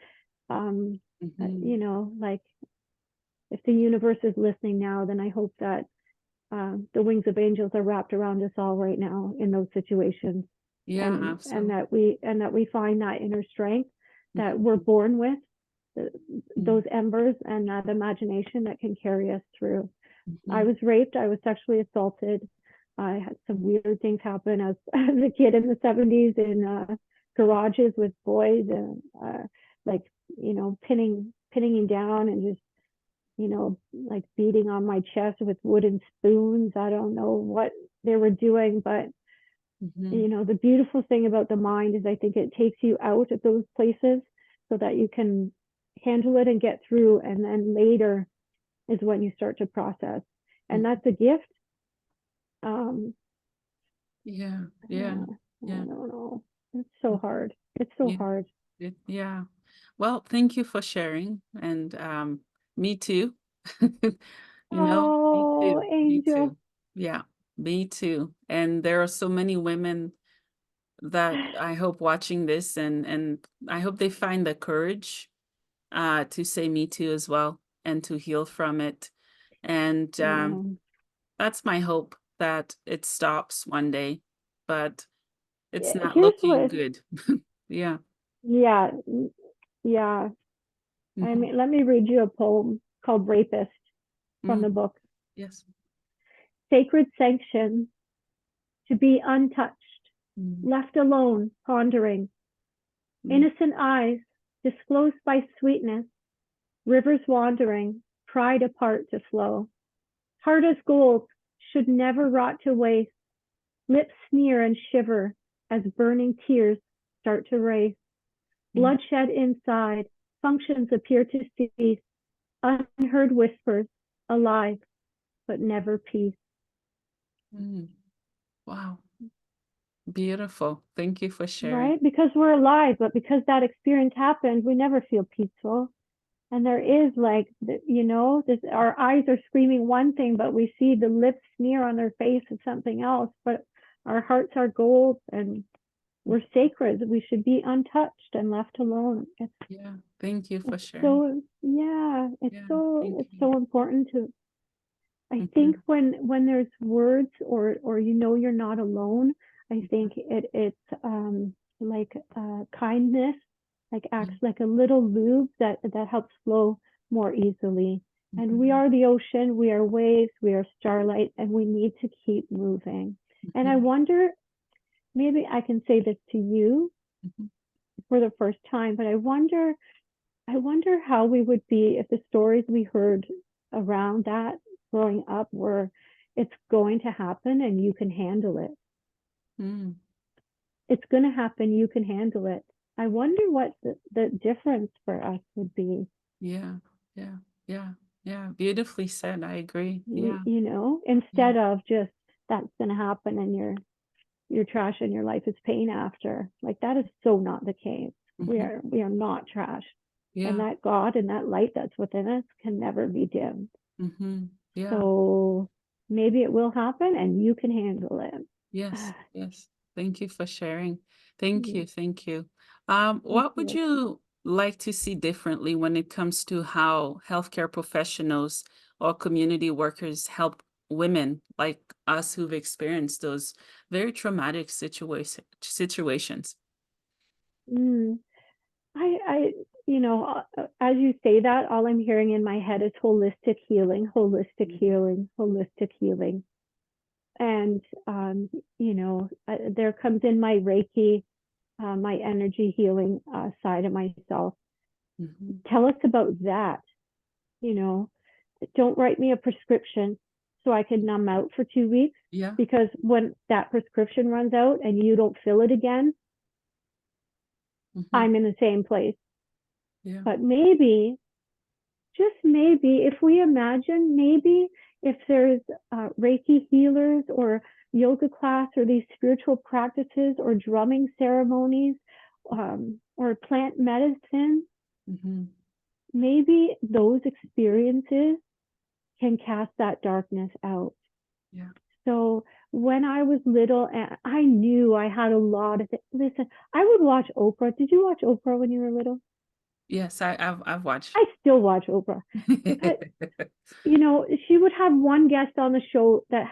[SPEAKER 2] Um,
[SPEAKER 1] Mhm.
[SPEAKER 2] like if the universe is listening now, then I hope that the wings of angels are wrapped around us all right now in those situations,
[SPEAKER 1] Yeah,
[SPEAKER 2] and
[SPEAKER 1] absolutely.
[SPEAKER 2] that we find that inner strength that we're
[SPEAKER 1] Mhm.
[SPEAKER 2] born with, the, those
[SPEAKER 1] Mhm.
[SPEAKER 2] embers and that imagination that can carry us through. I
[SPEAKER 1] Mhm.
[SPEAKER 2] was raped. I was sexually assaulted. I had some weird things happen as a kid in the 70s in garages with boys and like pinning him down and just like beating on my chest with wooden spoons. I don't know what they were doing, but
[SPEAKER 1] Mhm.
[SPEAKER 2] the beautiful thing about the mind is I think it takes you out of those places so that you can handle it and get through. And then later is when you start to process. And
[SPEAKER 1] Mhm.
[SPEAKER 2] that's a gift. Um,
[SPEAKER 1] Yeah. Yeah.
[SPEAKER 2] I
[SPEAKER 1] Yeah.
[SPEAKER 2] don't know. It's so hard. It's so
[SPEAKER 1] Yeah.
[SPEAKER 2] hard.
[SPEAKER 1] Yeah. Well, thank you for sharing. And me too. Me
[SPEAKER 2] Oh,
[SPEAKER 1] too. Me
[SPEAKER 2] Angel.
[SPEAKER 1] too. Yeah, me too. And there are so many women that I hope watching this and I hope they find the courage to say me too as well and to heal from it. And
[SPEAKER 2] Yeah.
[SPEAKER 1] that's my hope that it stops one day, but it's not
[SPEAKER 2] Here's
[SPEAKER 1] looking
[SPEAKER 2] what,
[SPEAKER 1] good. Yeah.
[SPEAKER 2] yeah, yeah. I
[SPEAKER 1] Mhm.
[SPEAKER 2] mean, let me read you a poem called Rapist from
[SPEAKER 1] Mm.
[SPEAKER 2] the book.
[SPEAKER 1] Yes.
[SPEAKER 2] Sacred sanction to be untouched,
[SPEAKER 1] Mm.
[SPEAKER 2] left alone, pondering.
[SPEAKER 1] Mm.
[SPEAKER 2] Innocent eyes, disclosed by sweetness, rivers wandering, pride apart to flow. Heart as gold, should never rot to waste. Lips sneer and shiver as burning tears start to race.
[SPEAKER 1] Mm.
[SPEAKER 2] Bloodshed inside, functions appear to cease. Unheard whispers, alive, but never peace.
[SPEAKER 1] Mm. Wow. Beautiful. Thank you for sharing.
[SPEAKER 2] Right? Because we're alive, but because that experience happened, we never feel peaceful. And there is like, our eyes are screaming one thing, but we see the lips sneer on their face of something else. But our hearts are gold and we're sacred. We should be untouched and left alone.
[SPEAKER 1] Yeah. Thank you for
[SPEAKER 2] It's
[SPEAKER 1] sharing.
[SPEAKER 2] so, yeah, it's
[SPEAKER 1] Yeah.
[SPEAKER 2] so,
[SPEAKER 1] Thank
[SPEAKER 2] it's
[SPEAKER 1] you.
[SPEAKER 2] so important to, I think
[SPEAKER 1] Mhm.
[SPEAKER 2] when there's words or you're not alone, I think it's like kindness, like acts
[SPEAKER 1] Mhm.
[SPEAKER 2] like a little lube that helps flow more easily. And we
[SPEAKER 1] Mhm.
[SPEAKER 2] are the ocean, we are waves, we are starlight, and we need to keep moving. And I
[SPEAKER 1] Mhm.
[SPEAKER 2] wonder, maybe I can say this to you
[SPEAKER 1] Mhm.
[SPEAKER 2] for the first time, but I wonder how we would be if the stories we heard around that growing up were, it's going to happen and you can handle it.
[SPEAKER 1] Mm.
[SPEAKER 2] It's going to happen, you can handle it. I wonder what the difference for us would be.
[SPEAKER 1] Yeah, yeah, yeah, yeah. Beautifully said. I agree. Yeah,
[SPEAKER 2] Instead
[SPEAKER 1] yeah.
[SPEAKER 2] of just that's going to happen and you're trash and your life is pain after. Like that is so not the case. We
[SPEAKER 1] Hmm.
[SPEAKER 2] are we are not trash. And
[SPEAKER 1] Yeah.
[SPEAKER 2] that God and that light that's within us can never be dimmed.
[SPEAKER 1] Hmm. Yeah.
[SPEAKER 2] So maybe it will happen and you can handle it.
[SPEAKER 1] Yes. Yes. Thank you for sharing. Thank
[SPEAKER 2] Thank
[SPEAKER 1] you. Thank you. What would
[SPEAKER 2] you.
[SPEAKER 1] you like to see differently when it comes to how healthcare professionals or community workers help women like us who've experienced those very traumatic situations?
[SPEAKER 2] Mm. I, as you say that, all I'm hearing in my head is holistic healing, holistic healing, holistic healing. And, there comes in my Reiki, my energy healing side of myself.
[SPEAKER 1] Hmm.
[SPEAKER 2] Tell us about that. You know, don't write me a prescription so I can numb out for 2 weeks,
[SPEAKER 1] Yeah.
[SPEAKER 2] because when that prescription runs out and you don't fill it again,
[SPEAKER 1] Hmm.
[SPEAKER 2] I'm in the same place.
[SPEAKER 1] Yeah.
[SPEAKER 2] But maybe, just maybe, if we imagine, maybe if there's Reiki healers or yoga class or these spiritual practices or drumming ceremonies, or plant medicine,
[SPEAKER 1] Hmm.
[SPEAKER 2] maybe those experiences can cast that darkness out.
[SPEAKER 1] Yeah.
[SPEAKER 2] So when I was little, and I knew I had a lot of it. Listen, I would watch Oprah. Did you watch Oprah when you were little?
[SPEAKER 1] Yes, I've watched.
[SPEAKER 2] I still watch Oprah because she would have one guest on the show that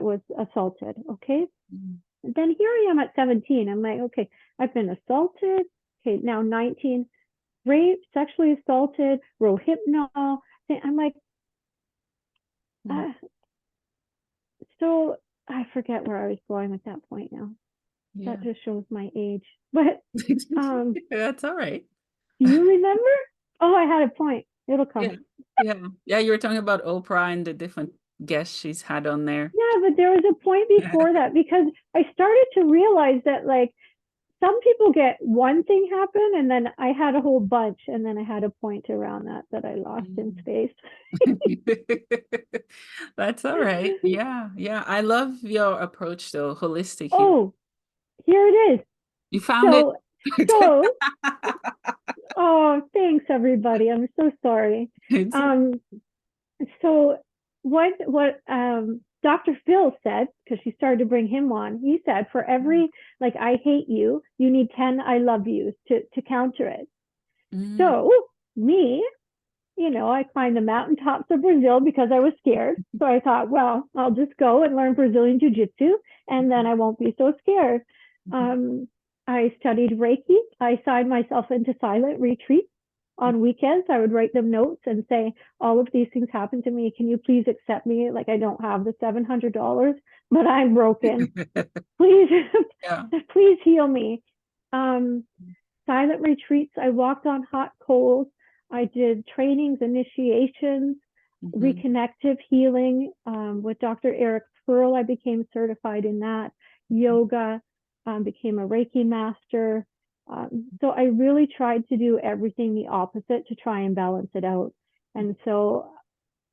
[SPEAKER 2] was assaulted. Okay,
[SPEAKER 1] Mhm.
[SPEAKER 2] and then here I am at 17. I'm like, okay, I've been assaulted. Okay, now 19, raped, sexually assaulted, rohypnol. I'm like,
[SPEAKER 1] Mm.
[SPEAKER 2] uh, so I forget where I was going with that point now. That
[SPEAKER 1] Yeah.
[SPEAKER 2] just shows my age. But um,
[SPEAKER 1] That's all right.
[SPEAKER 2] do you remember? Oh, I had a point. It'll
[SPEAKER 1] Yeah.
[SPEAKER 2] come.
[SPEAKER 1] Yeah. Yeah, you were talking about Oprah and the different guests she's had on there.
[SPEAKER 2] Yeah, but there was a point before that, because I started to realize that, like, some people get one thing happen and then I had a whole bunch, and then I had a point around that I lost in
[SPEAKER 1] Mm.
[SPEAKER 2] space.
[SPEAKER 1] That's all right. Yeah. Yeah. I love your approach though, holistic healing.
[SPEAKER 2] Oh, here it is.
[SPEAKER 1] You found it?
[SPEAKER 2] So, so, oh, thanks everybody. I'm so sorry.
[SPEAKER 1] It's
[SPEAKER 2] Um, so what Dr. Phil said, because she started to bring him on, he said for every, like, I hate you, you need 10 I love yous to counter it.
[SPEAKER 1] mm.
[SPEAKER 2] So me, I climbed the mountaintops of Brazil because I was scared. So I thought, well, I'll just go and learn Brazilian Jiu Jitsu and then I won't be so scared.
[SPEAKER 1] Mhm.
[SPEAKER 2] Um, I studied Reiki. I signed myself into silent retreats. On weekends, I would write them notes and say, all of these things happened to me. Can you please accept me? Like, I don't have the $700, but I'm broken. Please,
[SPEAKER 1] Yeah.
[SPEAKER 2] please heal me. Um, Silent retreats. I walked on hot coals. I did trainings, initiations,
[SPEAKER 1] Mhm.
[SPEAKER 2] reconnective healing with Dr. Eric Pearl. I became certified in that. Yoga, became a Reiki Master. So I really tried to do everything the opposite to try and balance it out. And so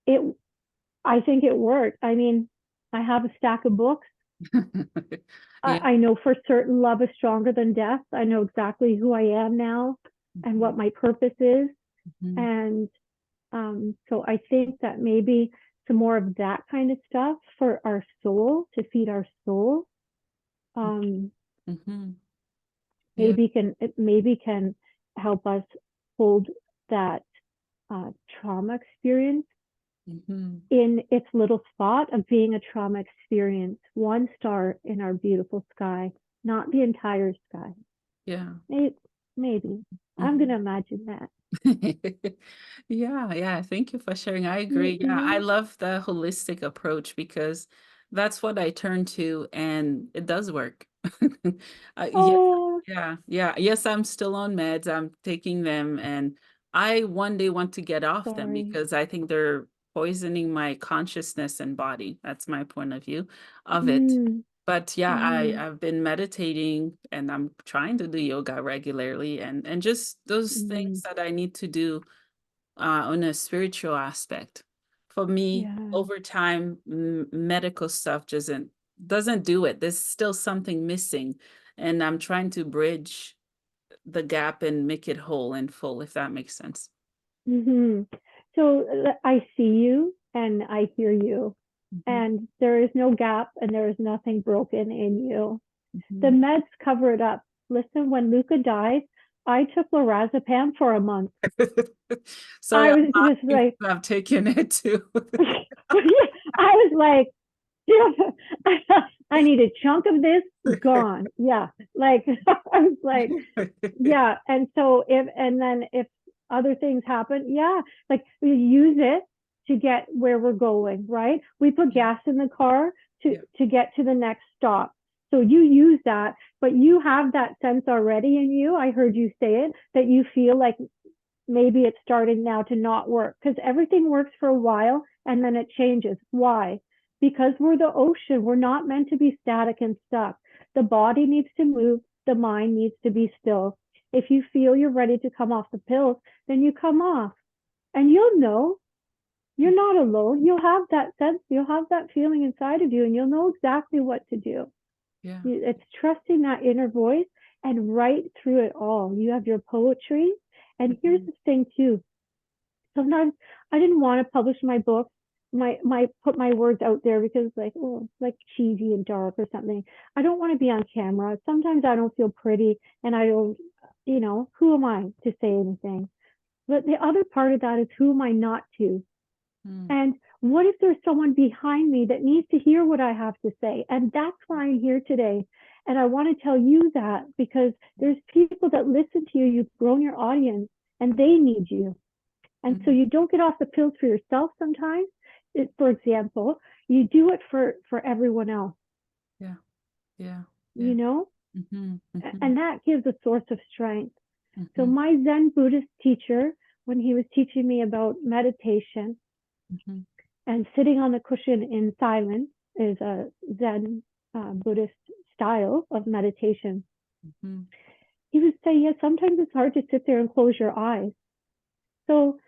[SPEAKER 2] it, I think it worked. I mean, I have a stack of books.
[SPEAKER 1] Yeah.
[SPEAKER 2] I know for certain love is stronger than death. I know exactly who I am now and
[SPEAKER 1] Mhm.
[SPEAKER 2] what my purpose is.
[SPEAKER 1] Mhm.
[SPEAKER 2] And so I think that maybe some more of that kind of stuff for our soul, to feed our soul, um,
[SPEAKER 1] Mhm. Yeah.
[SPEAKER 2] maybe can help us hold that trauma experience
[SPEAKER 1] Mhm.
[SPEAKER 2] in its little spot of being a trauma experience, one star in our beautiful sky, not the entire sky.
[SPEAKER 1] Yeah.
[SPEAKER 2] Maybe. I'm
[SPEAKER 1] Mhm.
[SPEAKER 2] gonna imagine that.
[SPEAKER 1] Yeah, yeah. Thank you for sharing. I
[SPEAKER 2] You,
[SPEAKER 1] agree.
[SPEAKER 2] you
[SPEAKER 1] Yeah, I
[SPEAKER 2] know?
[SPEAKER 1] love the holistic approach because that's what I turn to and it does work. Yes,
[SPEAKER 2] Oh,
[SPEAKER 1] yes, I'm still on meds. I'm taking them, and I one day want to get off them
[SPEAKER 2] sorry.
[SPEAKER 1] because I think they're poisoning my consciousness and body. That's my point of view of it.
[SPEAKER 2] Mm,
[SPEAKER 1] But yeah,
[SPEAKER 2] mm,
[SPEAKER 1] I've been meditating and I'm trying to do yoga regularly and just those things
[SPEAKER 2] mm,
[SPEAKER 1] that I need to do on a spiritual aspect. For me,
[SPEAKER 2] yeah.
[SPEAKER 1] over time, medical stuff doesn't do it. There's still something missing, and I'm trying to bridge the gap and make it whole and full, if that makes sense.
[SPEAKER 2] Hmm. So I see you and I hear you,
[SPEAKER 1] Mhm,
[SPEAKER 2] and there is no gap and there is nothing broken in you. The
[SPEAKER 1] mhm.
[SPEAKER 2] meds cover it up. Listen, when Luca died, I took lorazepam for a month.
[SPEAKER 1] Sorry,
[SPEAKER 2] I
[SPEAKER 1] I'm
[SPEAKER 2] was
[SPEAKER 1] not
[SPEAKER 2] just
[SPEAKER 1] used
[SPEAKER 2] like,
[SPEAKER 1] to have taken it too.
[SPEAKER 2] I was like, I need a chunk of this gone. Yeah. Like, I was like, yeah. And so and then if other things happen, yeah, like we use it to get where we're going, right? We put
[SPEAKER 1] Yeah,
[SPEAKER 2] gas in the car
[SPEAKER 1] yeah.
[SPEAKER 2] to get to the next stop. So you use that, but you have that sense already in you. I heard you say it, that you feel like maybe it's starting now to not work, because everything works for a while and then it changes. Why? Because we're the ocean. We're not meant to be static and stuck. The body needs to move, the mind needs to be still. If you feel you're ready to come off the pills, then you come off, and you'll know you're not alone. You'll have that sense, you'll have that feeling inside of you, and you'll know exactly what to do.
[SPEAKER 1] Yeah.
[SPEAKER 2] It's trusting that inner voice, and right through it all, you have your poetry. And here's
[SPEAKER 1] Mhm.
[SPEAKER 2] the thing too, sometimes I didn't want to publish my book, my put my words out there, because like, oh, it's like cheesy and dark or something. I don't want to be on camera. Sometimes I don't feel pretty, and I don't, who am I to say anything? But the other part of that is, who am I not to?
[SPEAKER 1] Mm.
[SPEAKER 2] And what if there's someone behind me that needs to hear what I have to say? And that's why I'm here today. And I want to tell you that, because there's people that listen to you, you've grown your audience, and they need you. And so
[SPEAKER 1] Mm.
[SPEAKER 2] you don't get off the pills for yourself sometimes. For example, you do it for everyone else,
[SPEAKER 1] Yeah, yeah,
[SPEAKER 2] you
[SPEAKER 1] yeah.
[SPEAKER 2] know,
[SPEAKER 1] Mhm, mhm,
[SPEAKER 2] and that gives a source of strength. So
[SPEAKER 1] mhm,
[SPEAKER 2] my Zen Buddhist teacher, when he was teaching me about meditation
[SPEAKER 1] mhm,
[SPEAKER 2] and sitting on the cushion in silence, is a Zen Buddhist style of meditation.
[SPEAKER 1] mhm,
[SPEAKER 2] He would say, yeah, sometimes it's hard to sit there and close your eyes. So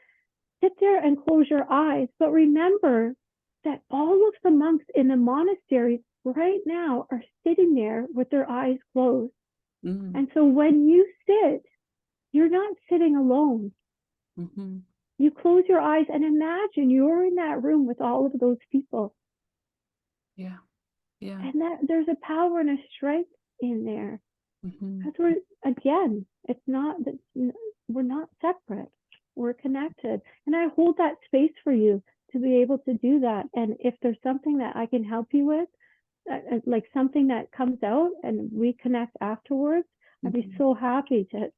[SPEAKER 2] sit there and close your eyes, but remember that all of the monks in the monasteries right now are sitting there with their eyes closed.
[SPEAKER 1] mm,
[SPEAKER 2] And so when you sit, you're not sitting alone.
[SPEAKER 1] mhm.
[SPEAKER 2] You close your eyes and imagine you're in that room with all of those people.
[SPEAKER 1] Yeah, yeah.
[SPEAKER 2] And that there's a power and a strength in there.
[SPEAKER 1] Mhm,
[SPEAKER 2] Because again, it's not that we're not separate. We're connected. And I hold that space for you to be able to do that. And if there's something that I can help you with, like something that comes out and we connect afterwards, I'd be
[SPEAKER 1] mhm.
[SPEAKER 2] so happy to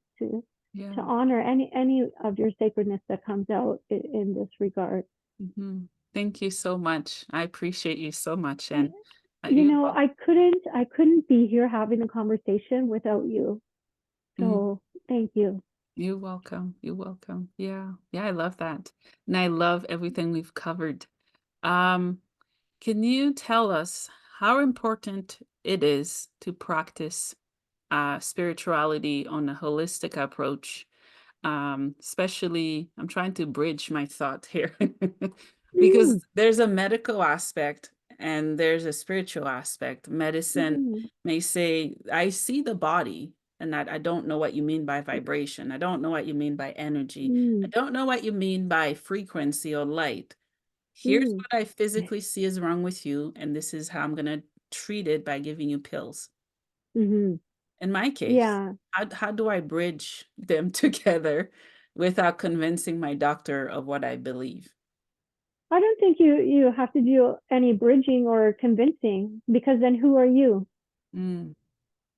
[SPEAKER 1] Yeah.
[SPEAKER 2] to honor any of your sacredness that comes out in this regard.
[SPEAKER 1] Mhm. Thank you so much. I appreciate you so much,
[SPEAKER 2] And
[SPEAKER 1] and
[SPEAKER 2] you
[SPEAKER 1] you
[SPEAKER 2] know, I couldn't be here having the conversation without you.
[SPEAKER 1] mm,
[SPEAKER 2] So thank you.
[SPEAKER 1] you're welcome. You're welcome. Yeah, yeah. I love that, and I love everything we've covered. Um, can you tell us how important it is to practice spirituality on a holistic approach? Especially, I'm trying to bridge my thought here because
[SPEAKER 2] Mm,
[SPEAKER 1] there's a medical aspect and there's a spiritual aspect. Medicine
[SPEAKER 2] mm,
[SPEAKER 1] may say, I see the body, and that I don't know what you mean by vibration. I don't know what you mean by energy. I
[SPEAKER 2] mm,
[SPEAKER 1] don't know what you mean by frequency or light. Here's
[SPEAKER 2] mm,
[SPEAKER 1] what I physically see is wrong with you, and this is how I'm going to treat it by giving you pills.
[SPEAKER 2] mm.
[SPEAKER 1] In my case,
[SPEAKER 2] Yeah.
[SPEAKER 1] how do I bridge them together without convincing my doctor of what I believe?
[SPEAKER 2] I don't think you have to do any bridging or convincing, because then who are you?
[SPEAKER 1] Mm,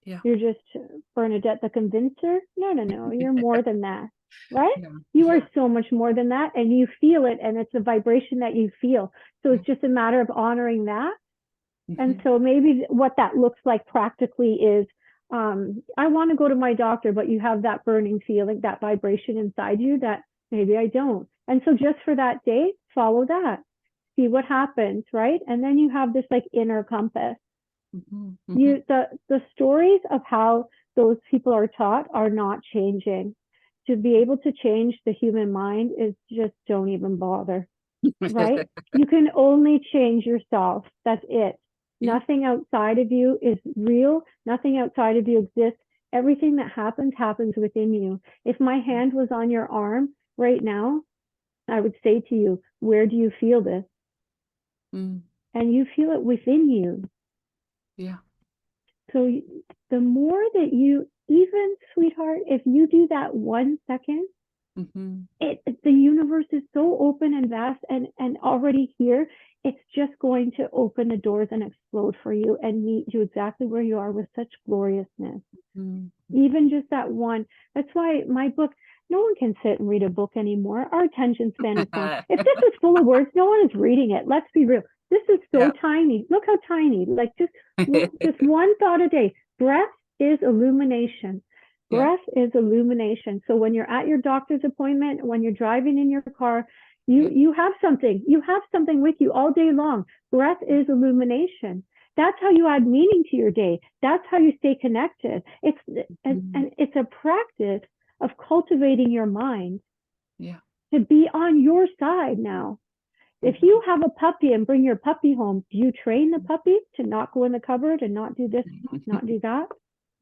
[SPEAKER 1] yeah.
[SPEAKER 2] You're just Bernadette the convincer? No, no, no. You're more than that, right?
[SPEAKER 1] Yeah.
[SPEAKER 2] You are
[SPEAKER 1] Yeah.
[SPEAKER 2] so much more than that, and you feel it, and it's a vibration that you feel. So
[SPEAKER 1] Yeah.
[SPEAKER 2] it's just a matter of honoring that And
[SPEAKER 1] Mhm.
[SPEAKER 2] so maybe what that looks like practically is, I want to go to my doctor, but you have that burning feeling, that vibration inside you that maybe I don't. And so just for that day, follow that, see what happens, right? And then you have this like inner compass.
[SPEAKER 1] Mhm. Mhm.
[SPEAKER 2] The stories of how those people are taught are not changing. To be able to change the human mind is just don't even bother, right? You can only change yourself. That's it.
[SPEAKER 1] Yeah.
[SPEAKER 2] Nothing outside of you is real. Nothing outside of you exists. Everything that happens within you. If my hand was on your arm right now, I would say to you, where do you feel this?
[SPEAKER 1] Mm.
[SPEAKER 2] And you feel it within you.
[SPEAKER 1] Yeah.
[SPEAKER 2] So the more that you, even sweetheart, if you do that 1 second,
[SPEAKER 1] Mhm.
[SPEAKER 2] the universe is so open and vast and already here. It's just going to open the doors and explode for you and meet you exactly where you are with such gloriousness.
[SPEAKER 1] Mhm.
[SPEAKER 2] Even just that one. That's why my book, no one can sit and read a book anymore. Our attention span is gone. If this is full of words, no one is reading it. Let's be real. This is so
[SPEAKER 1] Yeah.
[SPEAKER 2] tiny. Look how tiny. Like just one thought a day. Breath is illumination.
[SPEAKER 1] Yeah.
[SPEAKER 2] Breath is illumination. So when you're at your doctor's appointment, when you're driving in your car,
[SPEAKER 1] Yeah.
[SPEAKER 2] you have something. You have something with you all day long. Breath is illumination. That's how you add meaning to your day. That's how you stay connected. And
[SPEAKER 1] Mhm.
[SPEAKER 2] it's a practice of cultivating your mind
[SPEAKER 1] Yeah.
[SPEAKER 2] to be on your side now. If
[SPEAKER 1] Mhm.
[SPEAKER 2] you have a puppy and bring your puppy home, do you train the puppy to not go in the cupboard and not do this, not do that?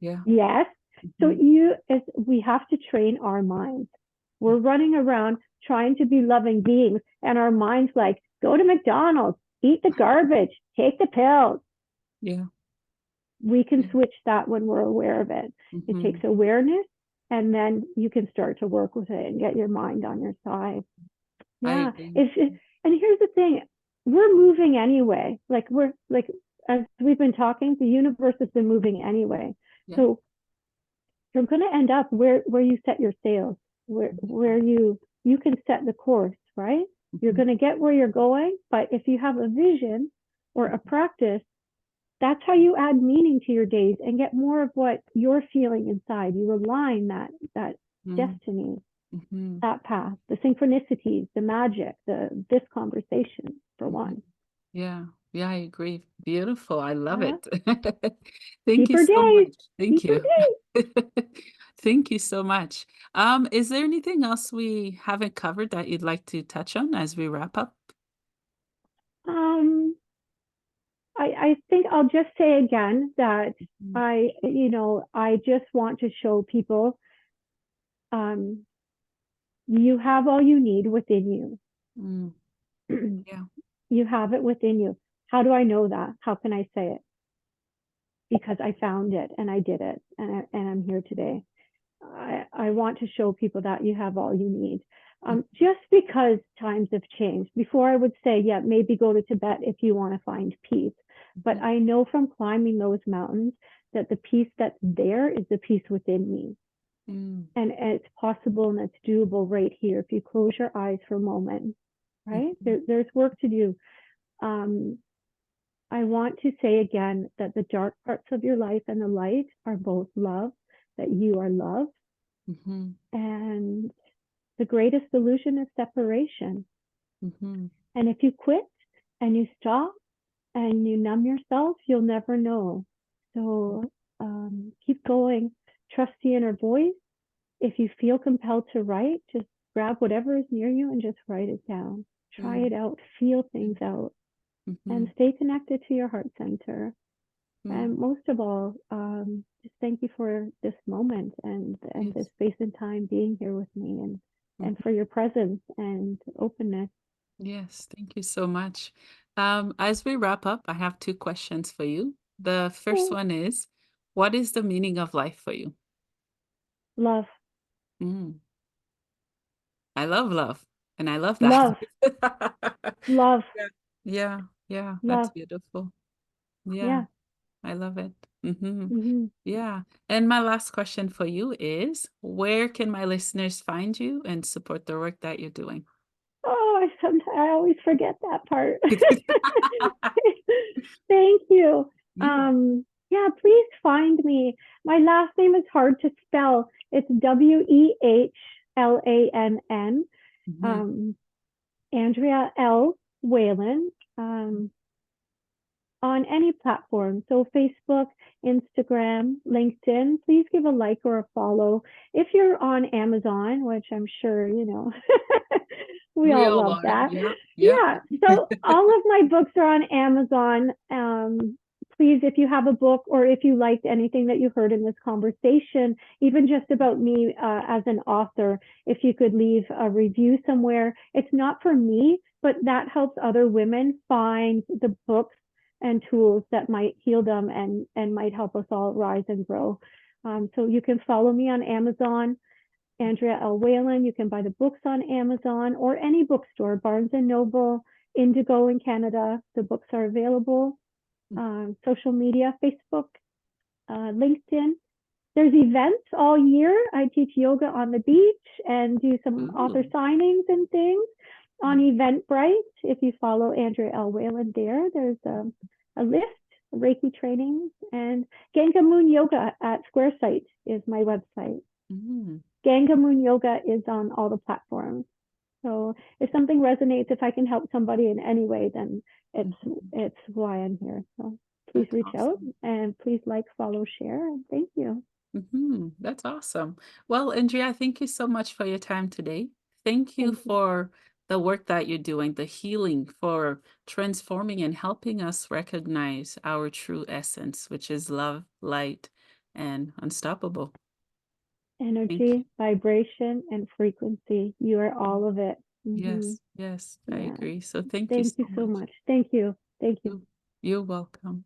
[SPEAKER 1] Yeah.
[SPEAKER 2] Yes. So
[SPEAKER 1] Mhm.
[SPEAKER 2] we have to train our minds. We're running around trying to be loving beings, and our mind's like, go to McDonald's, eat the garbage, take the pills.
[SPEAKER 1] Yeah.
[SPEAKER 2] We can
[SPEAKER 1] Yeah.
[SPEAKER 2] switch that when we're aware of it. It takes
[SPEAKER 1] Mhm.
[SPEAKER 2] awareness, and then you can start to work with it and get your mind on your side.
[SPEAKER 1] I
[SPEAKER 2] Yeah,
[SPEAKER 1] agree.
[SPEAKER 2] and here's the thing: we're moving anyway. Like we're like as we've been talking, the universe has been moving anyway.
[SPEAKER 1] Yeah.
[SPEAKER 2] So you're going to end up where you set your sails, where you can set the course, right? You're
[SPEAKER 1] Mhm.
[SPEAKER 2] going to get where you're going, but if you have a vision or a practice, that's how you add meaning to your days and get more of what you're feeling inside. You align that
[SPEAKER 1] Mhm.
[SPEAKER 2] destiny,
[SPEAKER 1] Mhm.
[SPEAKER 2] that path, the synchronicities, the magic, this conversation for
[SPEAKER 1] Mhm.
[SPEAKER 2] one.
[SPEAKER 1] Yeah. Yeah, I agree. Beautiful. I love
[SPEAKER 2] Yeah.
[SPEAKER 1] it. Thank you
[SPEAKER 2] Deeper
[SPEAKER 1] so
[SPEAKER 2] days,
[SPEAKER 1] much. Thank
[SPEAKER 2] deeper
[SPEAKER 1] you.
[SPEAKER 2] days.
[SPEAKER 1] Thank you so much. Is there anything else we haven't covered that you'd like to touch on as we wrap up?
[SPEAKER 2] Um, I think I'll just say again that
[SPEAKER 1] Mhm.
[SPEAKER 2] I just want to show people, um, you have all you need within
[SPEAKER 1] Mm.
[SPEAKER 2] you.
[SPEAKER 1] Yeah.
[SPEAKER 2] You have it within you. How do I know that? How can I say it? Because I found it and I did it and I'm here today. I want to show people that you have all you need.
[SPEAKER 1] Mm.
[SPEAKER 2] Just because times have changed. Before I would say, yeah, maybe go to Tibet if you want to find peace. But
[SPEAKER 1] Mhm.
[SPEAKER 2] I know from climbing those mountains that the peace that's there is the peace within me.
[SPEAKER 1] Mm.
[SPEAKER 2] And it's possible and it's doable right here if you close your eyes for a moment, right?
[SPEAKER 1] Mhm.
[SPEAKER 2] There's work to do. Um, I want to say again that the dark parts of your life and the light are both love, that you are love.
[SPEAKER 1] Mhm.
[SPEAKER 2] And the greatest illusion is separation.
[SPEAKER 1] Mhm.
[SPEAKER 2] And if you quit and you stop and you numb yourself, you'll never know. So keep going. Trust the inner voice. If you feel compelled to write, just grab whatever is near you and just write it down. Try
[SPEAKER 1] Mm.
[SPEAKER 2] it out, feel things out, and
[SPEAKER 1] Mhm.
[SPEAKER 2] stay connected to your heart center.
[SPEAKER 1] Mm.
[SPEAKER 2] And most of all, just thank you for this moment and this
[SPEAKER 1] Yes.
[SPEAKER 2] space and time being here with me and
[SPEAKER 1] Mhm.
[SPEAKER 2] for your presence and openness.
[SPEAKER 1] Yes. Thank you so much. As we wrap up, I have two questions for you. The first
[SPEAKER 2] Oh,
[SPEAKER 1] one is, what is the meaning of life for you?
[SPEAKER 2] love,
[SPEAKER 1] Mm. I love love, and I love that.
[SPEAKER 2] love, love,
[SPEAKER 1] Yeah. Yeah. Yeah. That's
[SPEAKER 2] love.
[SPEAKER 1] beautiful. Yeah.
[SPEAKER 2] Yeah.
[SPEAKER 1] I love it. Hmm.
[SPEAKER 2] Hmm.
[SPEAKER 1] Yeah. And my last question for you is, where can my listeners find you and support the work that you're doing?
[SPEAKER 2] Oh, I always forget that part. Thank you.
[SPEAKER 1] Yeah.
[SPEAKER 2] Yeah, please find me. My last name is hard to spell. It's Wehlann.
[SPEAKER 1] Mhm.
[SPEAKER 2] Andrea L. Wehlann. On any platform. So Facebook, Instagram, LinkedIn, please give a like or a follow. If you're on Amazon, which I'm sure, we
[SPEAKER 1] We
[SPEAKER 2] all
[SPEAKER 1] all
[SPEAKER 2] love
[SPEAKER 1] are.
[SPEAKER 2] that.
[SPEAKER 1] Yeah. Yeah.
[SPEAKER 2] Yeah. So all of my books are on Amazon. Please, if you have a book or if you liked anything that you heard in this conversation, even just about me as an author, if you could leave a review somewhere. It's not for me, but that helps other women find the books and tools that might heal them and might help us all rise and grow. So you can follow me on Amazon, Andrea L. Wehlann. You can buy the books on Amazon or any bookstore, Barnes and Noble, Indigo in Canada. The books are available. Social media, Facebook, LinkedIn. There's events all year. I teach yoga on the beach and do some author
[SPEAKER 1] Ooh.
[SPEAKER 2] signings and things on
[SPEAKER 1] Yeah.
[SPEAKER 2] Eventbrite. If you follow Andrea L. Wehlann there's a list, Reiki trainings, and Ganga Moon Yoga at Square Site is my website.
[SPEAKER 1] Mhm.
[SPEAKER 2] Ganga Moon Yoga is on all the platforms. So if something resonates, if I can help somebody in any way, then
[SPEAKER 1] Mhm.
[SPEAKER 2] it's why I'm here. So please
[SPEAKER 1] That's
[SPEAKER 2] reach out
[SPEAKER 1] awesome.
[SPEAKER 2] and please like, follow, share, and thank you.
[SPEAKER 1] That's awesome. Well, Andrea, thank you so much for your time today. Thank you
[SPEAKER 2] Thank you.
[SPEAKER 1] for the work that you're doing, the healing, for transforming and helping us recognize our true essence, which is love, light, and unstoppable. Thank you.
[SPEAKER 2] Energy, vibration, and frequency. You are
[SPEAKER 1] Mm.
[SPEAKER 2] all of it.
[SPEAKER 1] Yes, yes, I
[SPEAKER 2] Yeah.
[SPEAKER 1] agree. So thank you
[SPEAKER 2] Thank
[SPEAKER 1] so
[SPEAKER 2] you so
[SPEAKER 1] much.
[SPEAKER 2] much. Thank you. Thank you.
[SPEAKER 1] You're welcome.